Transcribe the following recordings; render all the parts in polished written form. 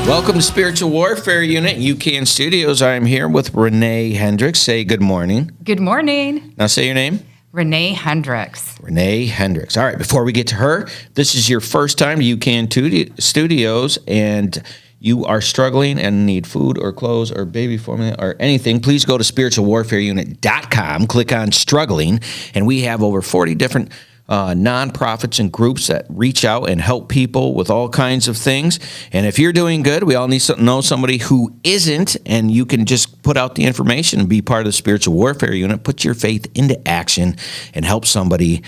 Welcome to Spiritual Warfare Unit, UCAN Studios. I am here with Ranae Hendricks. Say good morning. Good morning. Now say your name. Ranae Hendricks. Ranae Hendricks. All right, before we get to her, this is your first time to UCAN Studios, and you are struggling and need food or clothes or baby formula or anything, please go to spiritualwarfareunit.com, click on struggling, and we have over 40 different nonprofits and groups that reach out and help people with all kinds of things. And if you're doing good, we all need to know somebody who isn't, and you can just put out the information and be part of the Spiritual Warfare Unit, put your faith into action, and help somebody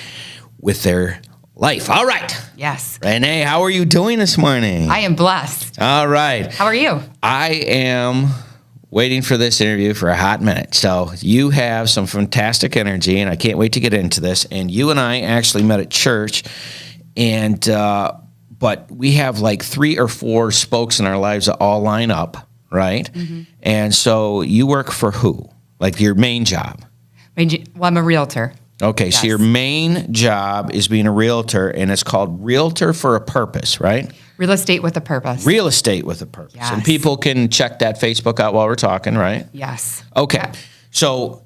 with their life. All right. Yes. Ranae, how are you doing this morning? I am blessed. All right. How are you? I am waiting for this interview for a hot minute. So you have some fantastic energy, and I can't wait to get into this. And you and I actually met at church, and but we have like 3 or 4 spokes in our lives that all line up, right? Mm-hmm. And so you work for who? Like your main job? Well, I'm a realtor. Okay, Yes. So your main job is being a realtor, and it's called Realtor for a Purpose, right? Real estate with a purpose. Real estate with a purpose. Yes. And people can check that Facebook out while we're talking, right? Yes. Okay. Yeah. So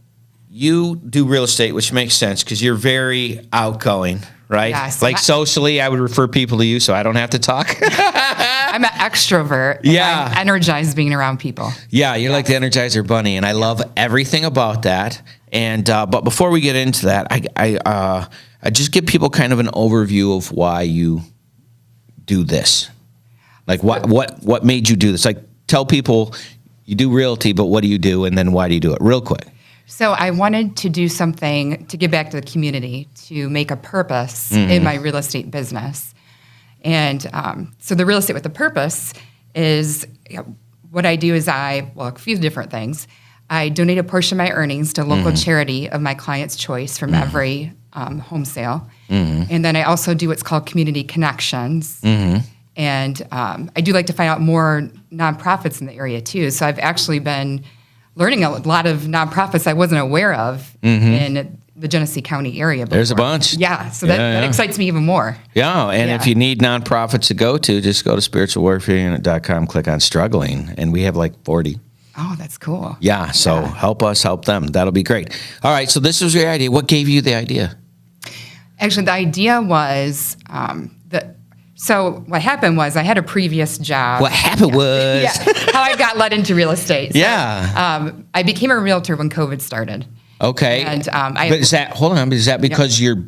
you do real estate, which makes sense because you're very outgoing, right? Yes. Like socially, I would refer people to you so I don't have to talk. I'm an extrovert. And Yeah. I'm energized being around people. Yeah, you're like the Energizer Bunny, and I love everything about that. And but before we get into that, I just give people kind of an overview of why you do this. Like what made you do this? Like tell people you do realty, but what do you do, and then why do you do it? Real quick. So I wanted to do something to give back to the community, to make a purpose in my real estate business. And so the real estate with a purpose is, what I do is a few different things. I donate a portion of my earnings to local charity of my client's choice from every home sale. And then I also do what's called community connections. And I do like to find out more nonprofits in the area too. So I've actually been learning a lot of nonprofits I wasn't aware of in the Genesee County area before. There's a bunch. Yeah, so that excites me even more. Yeah, and if you need nonprofits to go to, just go to spiritualwarfareunit.com, click on struggling, and we have like 40. Oh, that's cool. Yeah, so help us help them. That'll be great. All right, so this was your idea. What gave you the idea? Actually, the idea was so what happened was I had a previous job. What happened was... how I got led into real estate. So, I became a realtor when COVID started. Okay. And but is that because your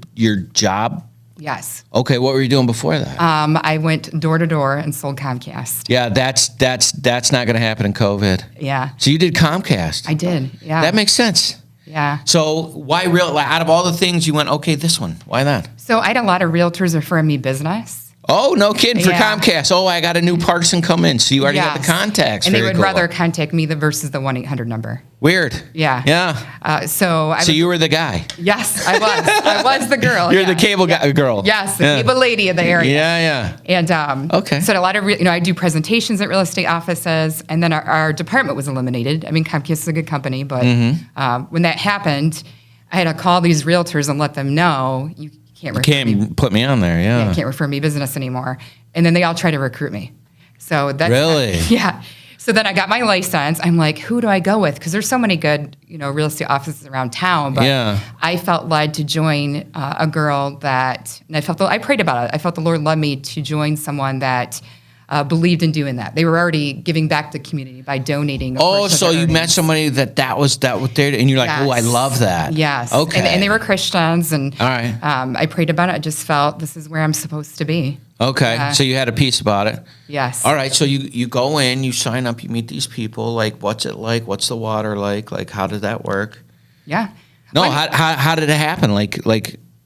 job? Yes. Okay, what were you doing before that? I went door to door and sold Comcast. Yeah, that's not going to happen in COVID. Yeah. So you did Comcast. I did. Yeah. That makes sense. Yeah. So why out of all the things you went, okay, this one, why that? So I had a lot of realtors referring me business. Oh, no kidding, for Comcast. Oh, I got a new person come in, so you already got the contacts. And they would rather contact me versus the 1-800 number. Weird. Yeah. Yeah. So you were the guy. Yes, I was. I was the girl. You're the cable girl. Yes, the cable lady in the area. Yeah. And okay. So a lot of I do presentations at real estate offices, and then our department was eliminated. I mean, Comcast is a good company, but when that happened, I had to call these realtors and let them know you can't put me on there. Yeah. Can't refer me business anymore. And then they all try to recruit me. So that's really. Yeah. So then I got my license. I'm like, who do I go with? Because there's so many good, real estate offices around town. But I felt led to join a girl that, and I prayed about it. I felt the Lord led me to join someone that believed in doing that. They were already giving back to the community by donating. So you met somebody that was there, and you're like, oh, I love that. Yes. Okay. And they were Christians, and all right. I prayed about it. I just felt this is where I'm supposed to be. Okay. So you had a piece about it. Yes. All right. So you go in, you sign up, you meet these people. Like, what's it like? What's the water like? Like, how did that work? Yeah. No. How did it happen? Like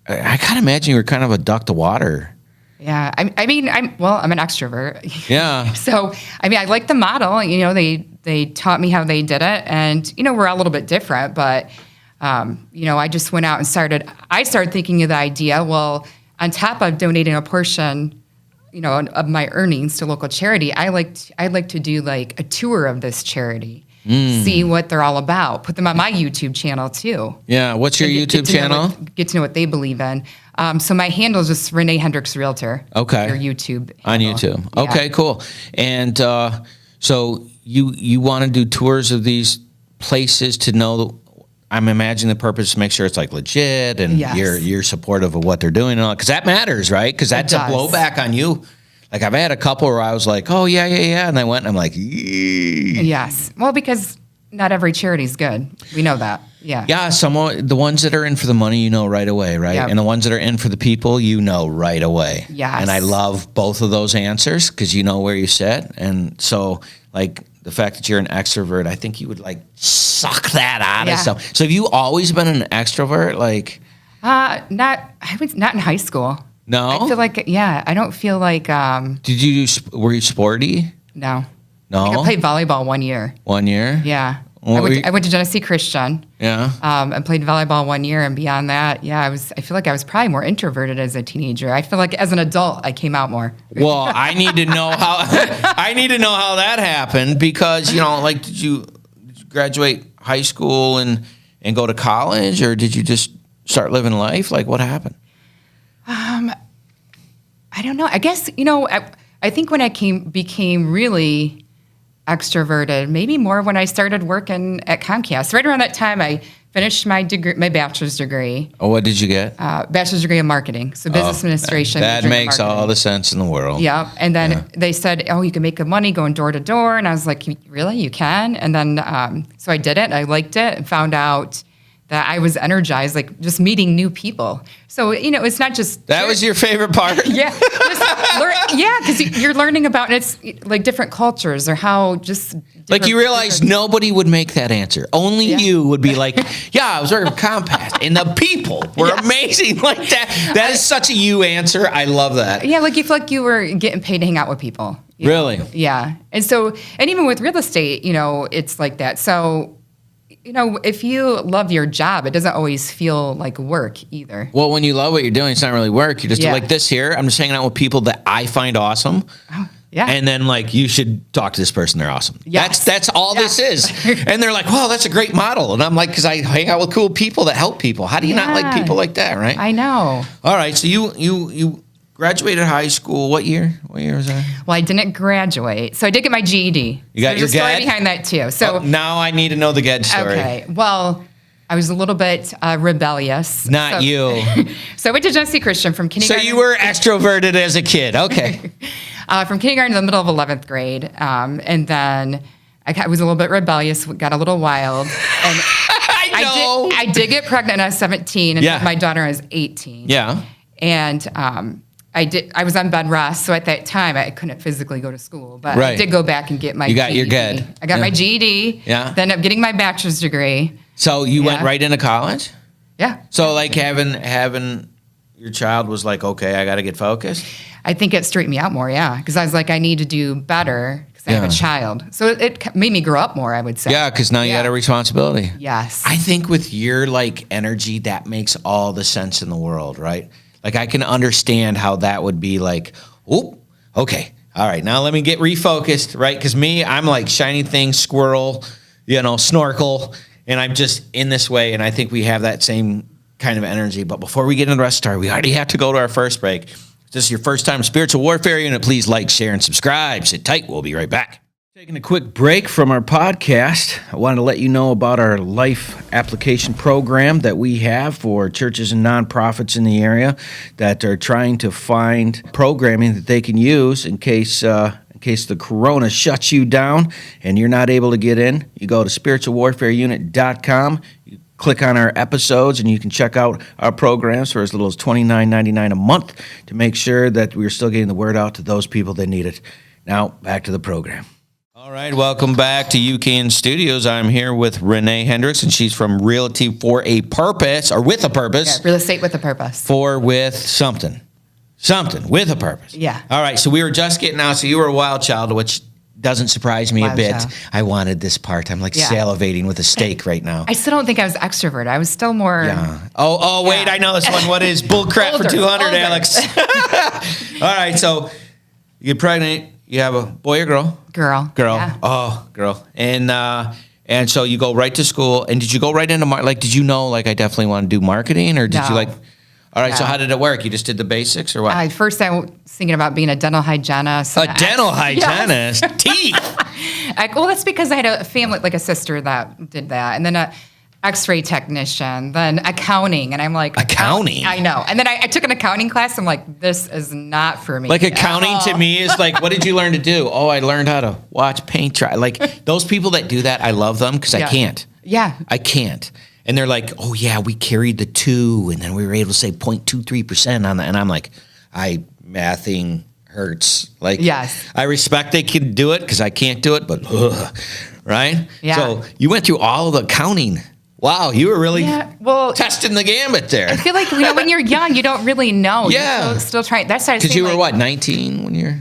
I kind of imagine you were kind of a duck to water. Yeah, I mean, I'm an extrovert. Yeah. So, I mean, I like the model. They taught me how they did it, and we're all a little bit different. But, I just went out and started thinking of the idea. Well, on top of donating a portion, of my earnings to local charity, I'd like to do like a tour of this charity. See what they're all about. Put them on my YouTube channel too. Yeah, what's your YouTube channel? Get to know what they believe in. So my handle is just Ranae Hendricks Realtor. Okay. Your YouTube On handle. YouTube. Yeah. Okay, cool. And so you want to do tours of these places to know, I'm imagining the purpose to make sure it's like legit and Yes. you're supportive of what they're doing and all, because that matters, right? Because that's a does. blowback on you. Like I've had a couple where I was like, oh yeah, and I went and I'm like, yee. Yes. Well, because not every charity is good. We know that. Yeah. Yeah, the ones that are in for the money, you know right away, right? Yep. And the ones that are in for the people, you know right away. Yes. And I love both of those answers because you know where you sit. And so, like, the fact that you're an extrovert, I think you would, like, suck that out of Yeah. stuff. So have you always been an extrovert? Like, Not in high school. no? I feel like, I don't feel like, Were you sporty? no. No? I played volleyball 1 year. 1 year? Yeah. What were you- I went to Genesee Christian. Yeah. And played volleyball 1 year, and beyond that, I feel like I was probably more introverted as a teenager. I feel like as an adult, I came out more. Well, I need to know how that happened because, like, did you graduate high school and go to college, or did you just start living life? Like, what happened? I don't know. I guess, I think when I became really extroverted, maybe more when I started working at Comcast. Right around that time, I finished my bachelor's degree. Oh, what did you get? Bachelor's degree in marketing, so business administration. That major in makes all marketing. the sense in the world. Yeah, and then they said, "Oh, you can make good money going door to door," and I was like, "Really? You can?" And then, so I did it. I liked it, and found out that I was energized, like just meeting new people. So it's not just That was your favorite part? yeah, because you're learning about it's like different cultures or how just Like you realize nobody would make that answer. Only you would be like, yeah, I was working with Compass, and the people were amazing like that. That is such a you answer. I love that. Yeah, like you feel like you were getting paid to hang out with people. you know? Really? Yeah. And even with real estate, it's like that. So, if you love your job, it doesn't always feel like work either. Well, when you love what you're doing, it's not really work. You just do Yeah. like this here. I'm just hanging out with people that I find awesome. Yeah. And then like, you should talk to this person. They're awesome. Yes. That's all this is. And they're like, wow, that's a great model. And I'm like, because I hang out with cool people that help people. How do you not like Yeah. people like that, right? I know. All right. So you graduated high school. What year? What year was that? Well, I didn't graduate. So I did get my GED. You got so your there's a story GED? behind that too. So Now I need to know the GED story. okay. Well, I was a little bit rebellious. Not you. So I went to Genesee Christian from So kindergarten. you were extroverted as a kid. Okay. From kindergarten to the middle of 11th grade. And then I was a little bit rebellious, got a little wild. And I know. I did get pregnant when I was 17 and Yeah. had my daughter when I was 18. Yeah. And I was on bed rest, so at that time I couldn't physically go to school, but Right. I did go back and get my You got your GED. GED. I got Yeah. my GED. Yeah. Then I'm getting my bachelor's degree. So you went Yeah. right into college? Yeah. So like having your child was like, okay, I got to get focused. I think it straightened me out more, yeah, because I was like, I need to do better because I have Yeah. a child. So it made me grow up more, I would say. Yeah, because now you Yeah. got a responsibility. Yes. I think with your like energy, that makes all the sense in the world, right? Like I can understand how that would be like, oh, okay, all right, now let me get refocused, right? Because I'm like shiny thing, squirrel, snorkel, and I'm just in this way, and I think we have that same kind of energy. But before we get into the rest of the story, we already have to go to our first break. If this is your first time Spiritual Warfare Unit, please like, share, and subscribe. Sit tight. We'll be right back. Taking a quick break from our podcast, I wanted to let you know about our life application program that we have for churches and nonprofits in the area that are trying to find programming that they can use in case the corona shuts you down and you're not able to get in. You go to spiritualwarfareunit.com. You click on our episodes and you can check out our programs for as little as $29.99 a month to make sure that we're still getting the word out to those people that need it. Now, back to the program. All right, welcome back to UCAN Studios. I'm here with Ranae Hendricks, and she's from Realty for a Purpose, or with a purpose. Yeah, real estate with a purpose. With something. Something with a purpose. Yeah. All right, so we were just getting out. So you were a wild child, which doesn't surprise me a Wild bit. child. I wanted this part. I'm like salivating with a steak right now. I still don't think I was extrovert. I was still more. Yeah. Oh, wait, Yeah. I know this one. What is bullcrap for Older, 200, older. Alex? All right, so you get pregnant. You have a boy or girl? Girl. Girl. Yeah. Oh, girl. And so you go right to school. And did you go right into did you know, like, I definitely want to do marketing? Or did you No. like, All right, so Yeah. how did it work? You just did the basics or what? At first, I was thinking about being a dental hygienist. A dental hygienist? Teeth? Well, that's because I had a family, like a sister that did that. And then a X-ray technician, then accounting. And I'm like... Accounting? I know. And then I took an accounting class. I'm like, this is not for me. Like accounting to me is like, what did you learn to do? Oh, I learned how to watch paint dry. Like those people that do that, I love them because I can't. Yeah. I can't. And they're like, oh, yeah, we carried the 2, and then we were able to say 0.23% on that. And I'm like, mathing hurts. Like, yes. I respect they can do it because I can't do it, but, right? Yeah. So you went through all of the accounting. Wow, you were really testing the gambit there. I feel like, when you're young, you don't really know. Yeah. You're still trying. That's why I was because you were, like, 19 when you're...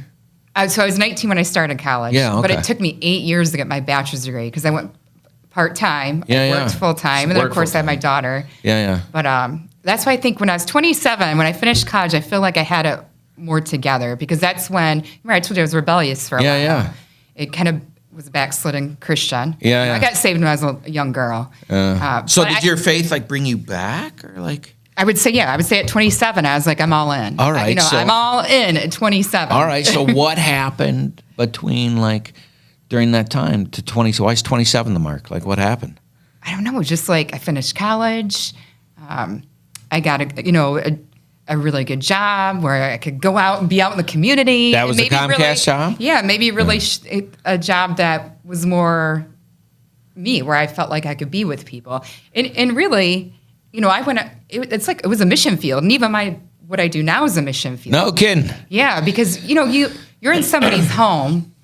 So I was 19 when I started college. Yeah, okay. But it took me 8 years to get my bachelor's degree because I went part-time, worked full-time, and then, of course, I had my daughter. Yeah. But that's why I think when I was 27, when I finished college, I feel like I had it more together because that's when, remember I told you I was rebellious for a while. Yeah. It kind of was a backslidden Christian. Yeah. I got saved when I was a young girl. So did your faith, bring you back or like... I would say at 27, I was like, I'm all in. All right. I'm all in at 27. All right. So what happened between during that time to 20? So why is 27 the mark? Like what happened? I don't know. Just like I finished college. I got a really good job where I could go out and be out in the community. That was the Comcast job? Yeah. Maybe really a job that was more me, where I felt like I could be with people. And really, I went, it's like, it was a mission field. And even what I do now is a mission field. No kidding. Yeah. Because, you're in somebody's home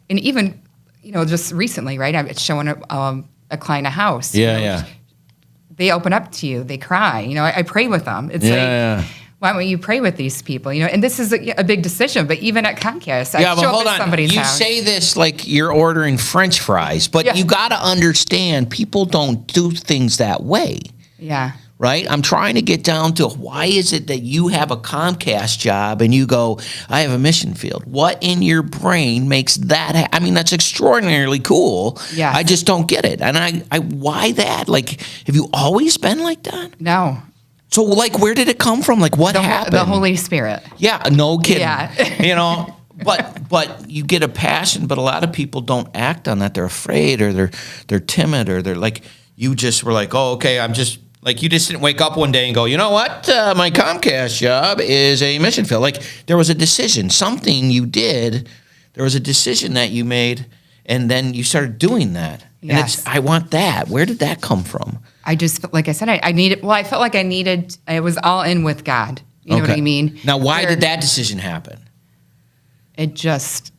and even, just recently, right? I'm showing a client a house. Yeah. They open up to you. They cry. I pray with them. It's why don't you pray with these people? And this is a big decision. But even at Comcast, I show up at somebody's house. You say this like you're ordering French fries, but you got to understand people don't do things that way. Yeah. Right? I'm trying to get down to why is it that you have a Comcast job and you go, I have a mission field. What in your brain makes that that's extraordinarily cool. Yes. I just don't get it. And I why that? Like, have you always been like that? No. So, where did it come from? Like, what happened? The Holy Spirit. Yeah, no kidding. Yeah. But you get a passion, but a lot of people don't act on that. They're afraid or they're timid or they're like, you just were like, oh, okay, I'm just... Like, you just didn't wake up one day and go, you know what? My Comcast job is a mission field. Like, there was a decision. Something you did. There was a decision that you made, and then you started doing that. Yes. And I want that. Where did that come from? I just, like I said, I felt like I was all in with God. You know what I mean? Now, why did that decision happen? It just...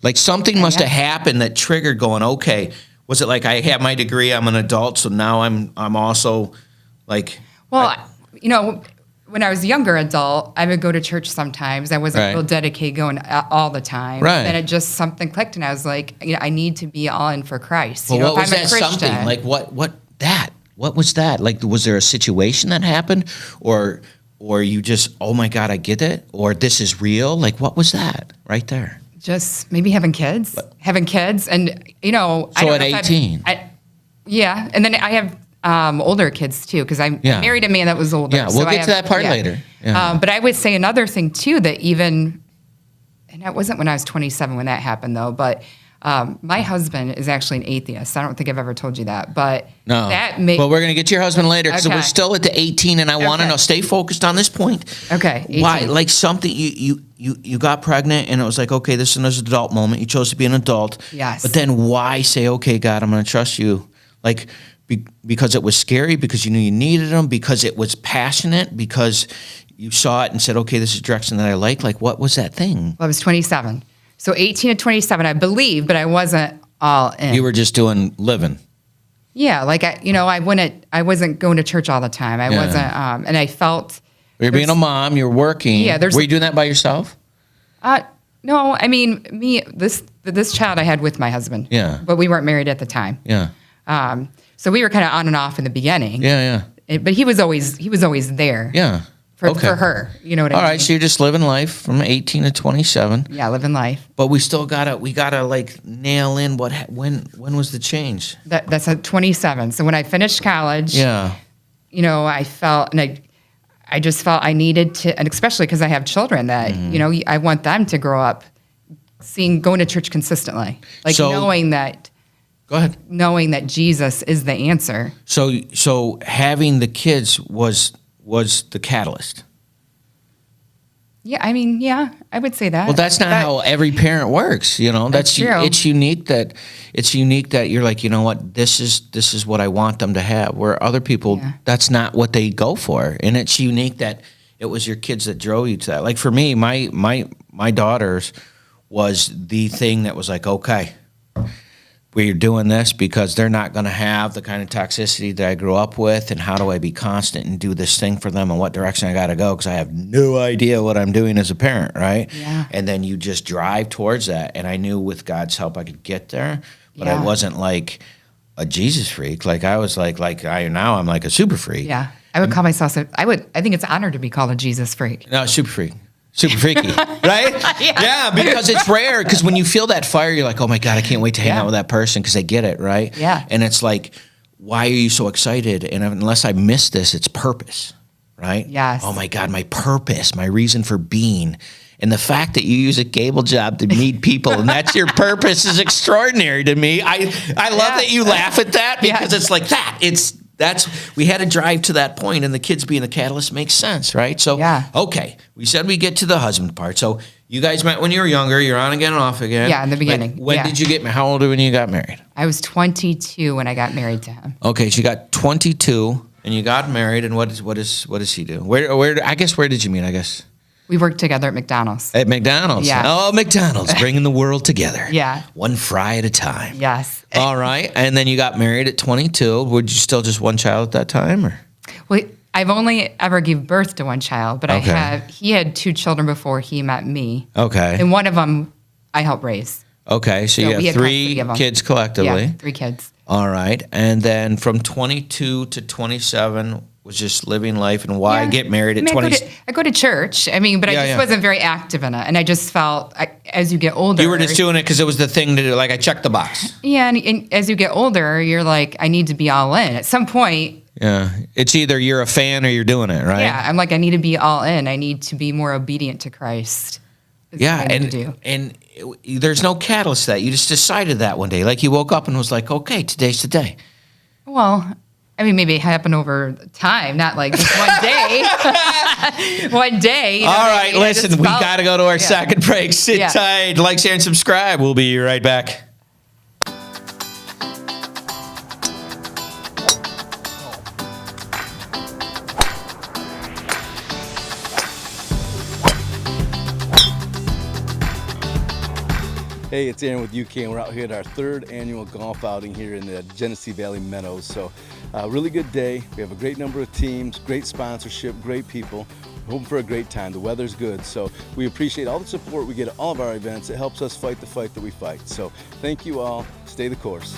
Like, something must have happened that triggered going, okay, was it like I have my degree, I'm an adult, so now I'm also... Like, well, when I was a younger adult, I would go to church sometimes. I wasn't real dedicated going all the time. Right. And it just something clicked, and I was like, I need to be all in for Christ. Well, what was that something? Like, what was that? Like, was there a situation that happened, or you just, oh my God, I get it, or this is real? Like, what was that right there? Just maybe having kids, and So at 18, yeah, and then I have. Older kids too, because I married a man that was older. Yeah, we'll get to that part later. Yeah. But I would say another thing too that and that wasn't when I was 27 when that happened though. But my husband is actually an atheist. I don't think I've ever told you that, but no. Well, we're gonna get to your husband later because we're still at the 18, and I want to know. Stay focused on this point. Okay. 18. Why? Like something you got pregnant, and it was like, okay, this is an adult moment. You chose to be an adult. Yes. But then why say, okay, God, I'm gonna trust you? Like. Because it was scary, because you knew you needed them, because it was passionate, because you saw it and said, okay, this is a direction that I like. Like, what was that thing? Well, I was 27. So 18 to 27, I believe, but I wasn't all in. You were just doing living. Yeah, like I wasn't going to church all the time. I wasn't, and I felt. You're being a mom, you're working. Yeah, were you doing that by yourself? No, I mean, this child I had with my husband. Yeah. But we weren't married at the time. Yeah. So we were kind of on and off in the beginning. Yeah. But he was always there. Yeah. For her. You know what I mean? All right, so you're just living life from 18 to 27. Yeah, living life. But we still gotta like nail in when was the change? That's at 27. So when I finished college, yeah, I felt, and I just felt I needed to, and especially because I have children that, I want them to grow up going to church consistently, like knowing that. Go ahead. Knowing that Jesus is the answer. So having the kids was the catalyst. Yeah, I would say that. Well, that's not how every parent works. That's true. It's unique that you're like, you know what, this is what I want them to have. Where other people, that's not what they go for, and it's unique that it was your kids that drove you to that. Like for me, my daughters was the thing that was like, okay, we're doing this because they're not going to have the kind of toxicity that I grew up with, and how do I be constant and do this thing for them, and what direction I got to go, because I have no idea what I'm doing as a parent, right? Yeah. And then you just drive towards that, and I knew with God's help I could get there, but I wasn't like a Jesus freak. Like I was I'm like a super freak. Yeah, I would call myself. I think it's an honor to be called a Jesus freak. No, super freak. Super freaky, right? Yeah, because it's rare. Because when you feel that fire, you're like, oh my God, I can't wait to hang out with that person because they get it, right? Yeah. And it's like, why are you so excited? And unless I miss this, it's purpose, right? Yes. Oh my God, my purpose, my reason for being. And the fact that you use a cable job to meet people and that's your purpose is extraordinary to me. I love that you laugh at that because it's like that. We had to drive to that point, and the kids being the catalyst makes sense, right? So, okay, we said we get to the husband part. So you guys met when you were younger. You're on again and off again. Yeah, in the beginning. When did you get married? How old were you when you got married? I was 22 when I got married to him. Okay, so you got 22, and you got married, and what does he do? Where did you meet, I guess? We worked together at McDonald's. At McDonald's? Yeah. Oh, McDonald's, bringing the world together. Yeah. One fry at a time. Yes. All right. And then you got married at 22. Were you still just one child at that time? Or? Well, I've only ever given birth to one child, but he had 2 children before he met me. Okay. And one of them I helped raise. Okay. So you have 3 kids collectively. Yeah, 3 kids. All right. And then from 22 to 27 was just living life, and why get married at 20? I go to church. I just wasn't very active in it. And I just felt, as you get older. You were just doing it because it was the thing to do. Like, I checked the box. Yeah. And as you get older, you're like, I need to be all in. At some point. Yeah. It's either you're a fan or you're doing it, right? Yeah. I'm like, I need to be all in. I need to be more obedient to Christ. Yeah. And there's no catalyst to that. You just decided that one day. Like, you woke up and was like, okay, today's the day. Well, maybe it happened over time, not like just one day. One day. All right, listen, we got to go to our second break. Sit tight, like, share, and subscribe. We'll be right back. Hey, it's Aaron with UCAN. We're out here at our 3rd annual golf outing here in the Genesee Valley Meadows. So, really good day. We have a great number of teams, great sponsorship, great people. We're hoping for a great time. The weather's good. So, we appreciate all the support we get at all of our events. It helps us fight the fight that we fight. So, thank you all. Stay the course.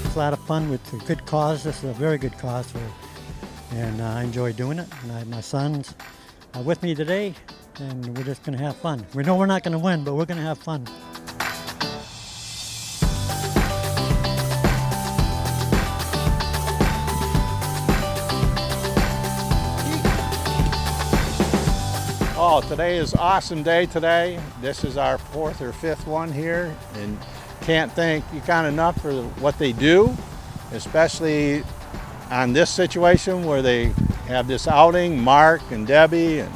A lot of fun with a good cause. This is a very good cause, and I enjoy doing it. And my sons are with me today, and we're just going to have fun. We know we're not going to win, but we're going to have fun. Oh, today is an awesome day today. This is our 4th or 5th one here, and can't thank UCAN enough for what they do, especially on this situation where they have this outing. Mark and Debbie and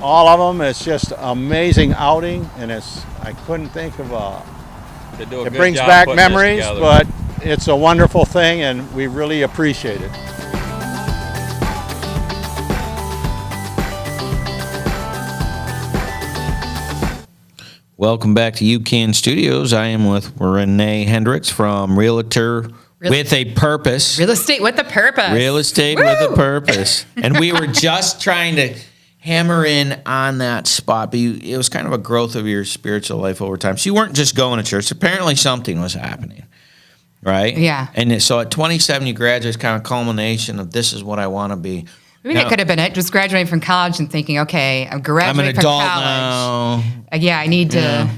all of them. It's just an amazing outing, and I couldn't think of it brings back memories, but it's a wonderful thing, and we really appreciate it. Welcome back to UCAN Studios. I am with Ranae Hendricks from Realtor with a Purpose. Real estate with a purpose. Real estate with a purpose. And we were just trying to hammer in on that spot, but it was kind of a growth of your spiritual life over time. So you weren't just going to church. Apparently something was happening. right? Yeah. And so at 27, you graduate, it's kind of culmination of this is what I want to be. Maybe Now, that could have been it. Just graduating from college and thinking, okay, I'm I'm graduating an from adult college. now. Yeah, I need to.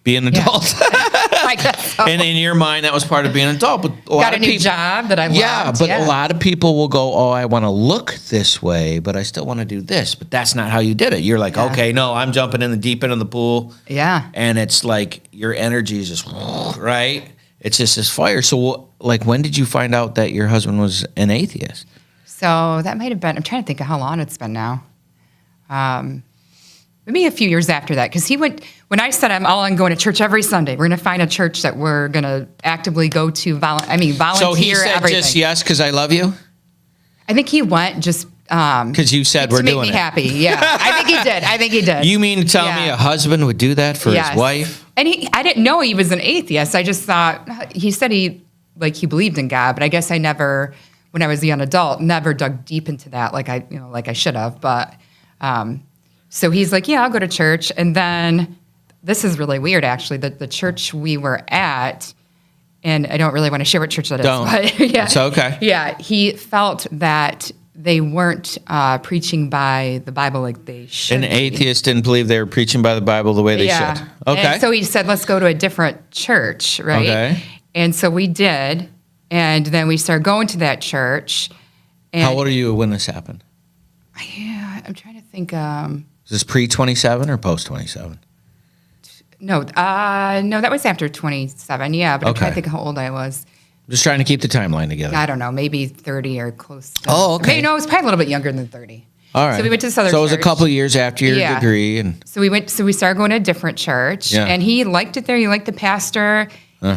Be an adult. I guess so. And in your mind, that was part of being an adult. But a lot Got a of new people, job that I loved. yeah, but a lot of people will go, oh, I want to look this way, but I still want to do this. But that's not how you did it. You're like, Yeah. okay, no, I'm jumping in the deep end of the pool. Yeah. And it's like your energy is just, right? It's just this fire. So, like, when did you find out that your husband was an atheist? So that might have been, I'm trying to think of how long it's been now. Maybe a few years after that. Because he went, when I said I'm all in going to church every Sunday, we're going to find a church that we're going to actively go to, volunteer, So he said everything. just yes because I love you? I think he went just Because you said we're to make doing me it. happy. Yeah, I think he did. You mean to tell me Yeah. a husband would do that for Yes. his wife? And I didn't know he was an atheist. I just thought he said he believed in God, but I guess I never, when I was a young adult, never dug deep into that like I should have. But so he's like, yeah, I'll go to church, and then this is really weird actually. The church we were at. And I don't really want to share what church that is. Don't. But yeah, It's okay. Yeah, he felt that they weren't preaching by the Bible like they should. An be. atheist didn't believe they were preaching by the Bible the way they should. Okay. And so he said, let's go to a different church, right? Okay. And so we did. And then we started going to that church. And How old are you when this happened? Yeah, I'm trying to think. Is this pre-27 or post-27? No, that was after 27. Yeah, but I'm trying Okay. to think how old I was. I'm just trying to keep the timeline together. I don't know, maybe 30 or close to. Oh, okay. Maybe, no, it was probably a little bit younger than 30. All right. So we went to this other So it was a church. couple of years after your Yeah. degree. And So we started going to a different church, Yeah. and he liked it there. He liked the pastor.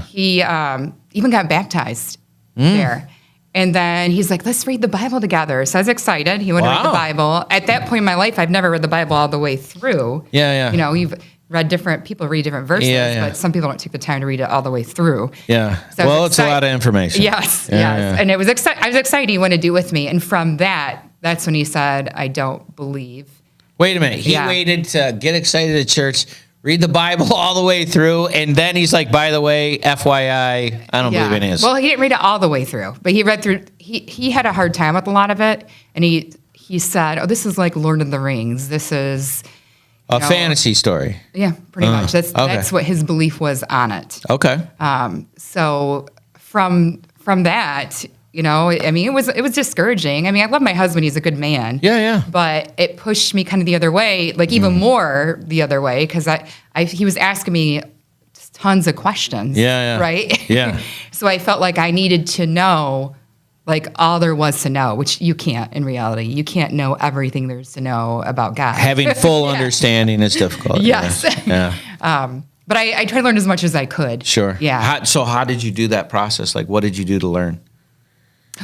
He even got baptized there. And then he's like, let's read the Bible together. So I was excited. He wanted to read Wow. the Bible. At that point in my life, I've never read the Bible all the way through. Yeah. You know, you've read people read different verses, Yeah. but some people don't take the time to read it all the way through. Yeah. So I was Well, it's a excited. lot of information. Yes, Yeah, yes. yeah. And it was I was excited he wanted to do with me. And from that's when he said, I don't believe. Wait a minute. He Yeah. waited to get excited at church, read the Bible all the way through, and then he's like, by the way, FYI, I don't believe in his. Well, he didn't read it all the way through, but he read through. He had a hard time with a lot of it, and he said, "Oh, this is like Lord of the Rings. This is A know, fantasy story. yeah, pretty much. That's okay. that's what his belief was on it. Okay. So from that, you know, I mean, it was discouraging. I mean, I love my husband; he's a good man. Yeah. But it pushed me kind of the other way, like even more the other way, because he was asking me tons of questions. Yeah. Right. Yeah. So I felt like I needed to know, like all there was to know, which you can't in reality. You can't know everything there's to know about God. Having full Yeah. understanding is difficult. Yes. Yeah. But I tried to learn as much as I could. Sure. Yeah. So how did you do that process? Like, what did you do to learn?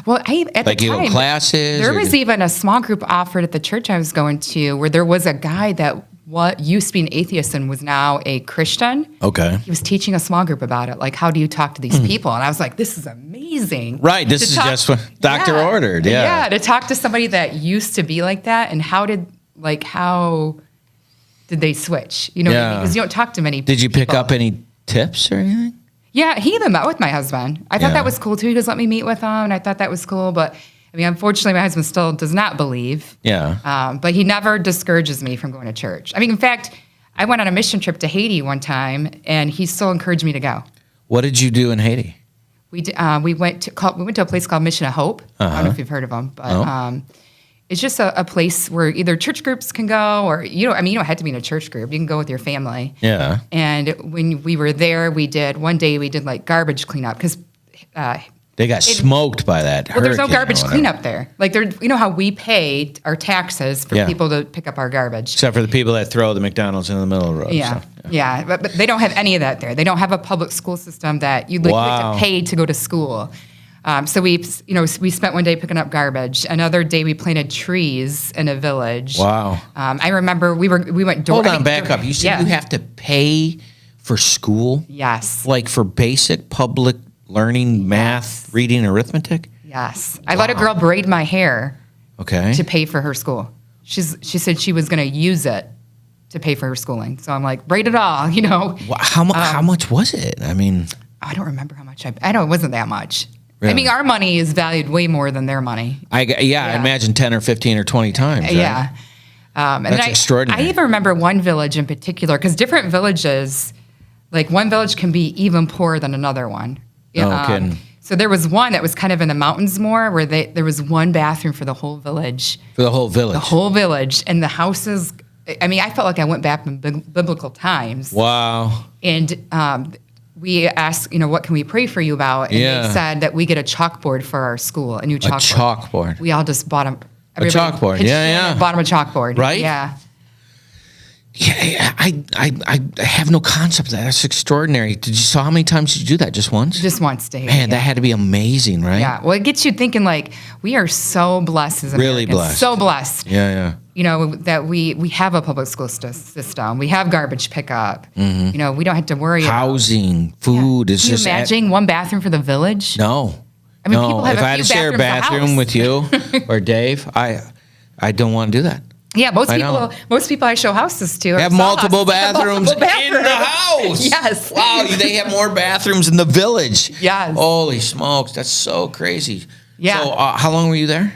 Well, at Like the you go time, classes? there or was even a small group offered at the church I was going to where there was a guy that used to be an atheist and was now a Christian. Okay. He was teaching a small group about it. Like, how do you talk to these people? And I was like, this is amazing. Right. This To is talk- just what doctor ordered. Yeah. Yeah, to talk to somebody that used to be like that and how did they switch? You know what I mean? Yeah. Because you don't talk to many people. Did you pick up any tips or anything? Yeah, he even met with my husband. I thought Yeah. that was cool too. He just let me meet with him, and I thought that was cool. But I mean, unfortunately, my husband still does not believe. Yeah. But he never discourages me from going to church. I mean, in fact, I went on a mission trip to Haiti one time, and he still encouraged me to go. What did you do in Haiti? We went to a place called Mission of Hope. I don't know if you've heard of them, but No. it's just a place where either church groups can go, or you don't have to be in a church group. You can go with your family. Yeah. And when we were there, one day we did like garbage cleanup because. They got smoked by that. Well, there's no hurricane or garbage whatever. cleanup there. Like you know how we pay our taxes for Yeah. people to pick up our garbage. Except for the people that throw the McDonald's in the middle of the road. Yeah, so, yeah, but they don't have any of that there. They don't have a public school system that you Wow. have to pay to go to school. So we spent one day picking up garbage. Another day we planted trees in a village. Wow. I remember we went door. Hold I on, mean, back up. You said you have to pay for school? Yes. Like for basic public learning, math, reading, arithmetic? Yes. I let a girl braid my hair Okay. to pay for her school. She said she was going to use it to pay for her schooling. So I'm like, braid it all, you know. How much was it? I mean, I don't remember how much I know it wasn't that much. Really? I mean, our money is valued way more than their money. I imagine 10 or 15 or 20 times. Right? Yeah. And That's then extraordinary. I even remember one village in particular, because different villages, like one village can be even poorer than another one. No kidding. So there was one that was kind of in the mountains more, where there was one bathroom for the whole village. For the whole village. The whole village. And the houses, I mean, I felt like I went back in biblical times. Wow. And we asked, what can we pray for you about? And they said that we get a chalkboard for our school, a new chalkboard. A chalkboard. We all just bought them. A chalkboard, yeah. Bought them a chalkboard. Right? Yeah. Yeah, I have no concept of that. That's extraordinary. So how many times did you do that? Just once? Just once, Dave. Man, that had to be amazing, right? Yeah. Well, it gets you thinking like we are so blessed as Americans. Really blessed. So blessed. Yeah. That we have a public school system. We have garbage pickup. Mm-hmm. We don't have to worry Housing, food is Can you just. imagine one bathroom for the village? No. I mean, no. people have if a I had few to share a bathrooms a bathroom house. with you or Dave, I don't want to do that. Yeah, most I people I show houses to Have saw multiple houses have bathrooms multiple in the house. Yes. Wow, they have more bathrooms in the village. Yes. Holy smokes, that's so crazy. Yeah. So how long were you there?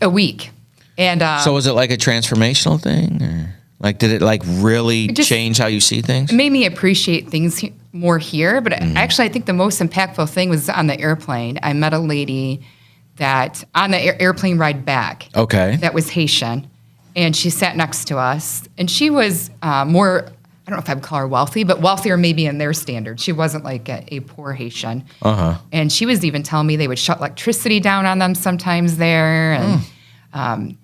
A week. And So was it like a transformational thing? Or like, did it like really just- change how you see things? it made me appreciate things more here. But actually, I think the most impactful thing was on the airplane. I met a lady that on the airplane ride back. Okay. That was Haitian. And she sat next to us. And she was more, I don't know if I would call her wealthy, but wealthier maybe in their standards. She wasn't like a poor Haitian. Uh-huh. And she was even telling me they would shut electricity down on them sometimes there. And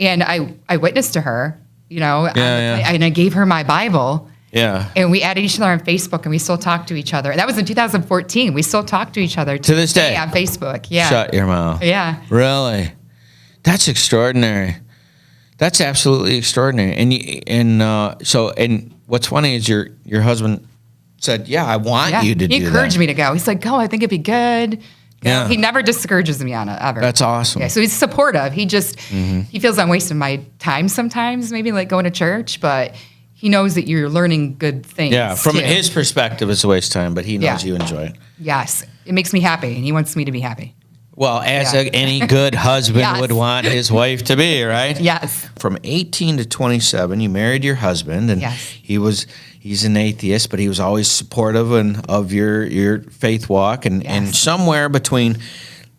I witnessed to her, and I gave her my Bible. Yeah. And we added each other on Facebook, and we still talk to each other. And that was in 2014. We still talk to each other To this day? on Facebook. Yeah. Shut your mouth. Yeah. Really? That's extraordinary. That's absolutely extraordinary. And what's funny is your husband said, "Yeah, I want you to do that." He encouraged me to go. He's like, "Go, I think it'd be good." Yeah. He never discourages me on it, ever. That's awesome. Yeah, so he's supportive. He just, he feels I'm wasting my time sometimes, maybe like going to church, but he knows that you're learning good things. Yeah, from too. his perspective, it's a waste of time, but he knows Yeah. you enjoy it. Yes, it makes me happy, and he wants me to be happy. Well, as Yeah. any good husband Yes. would want his wife to be, right? Yes. From 18 to 27, you married your husband, and Yes. he's an atheist, but he was always supportive of your faith walk, and somewhere between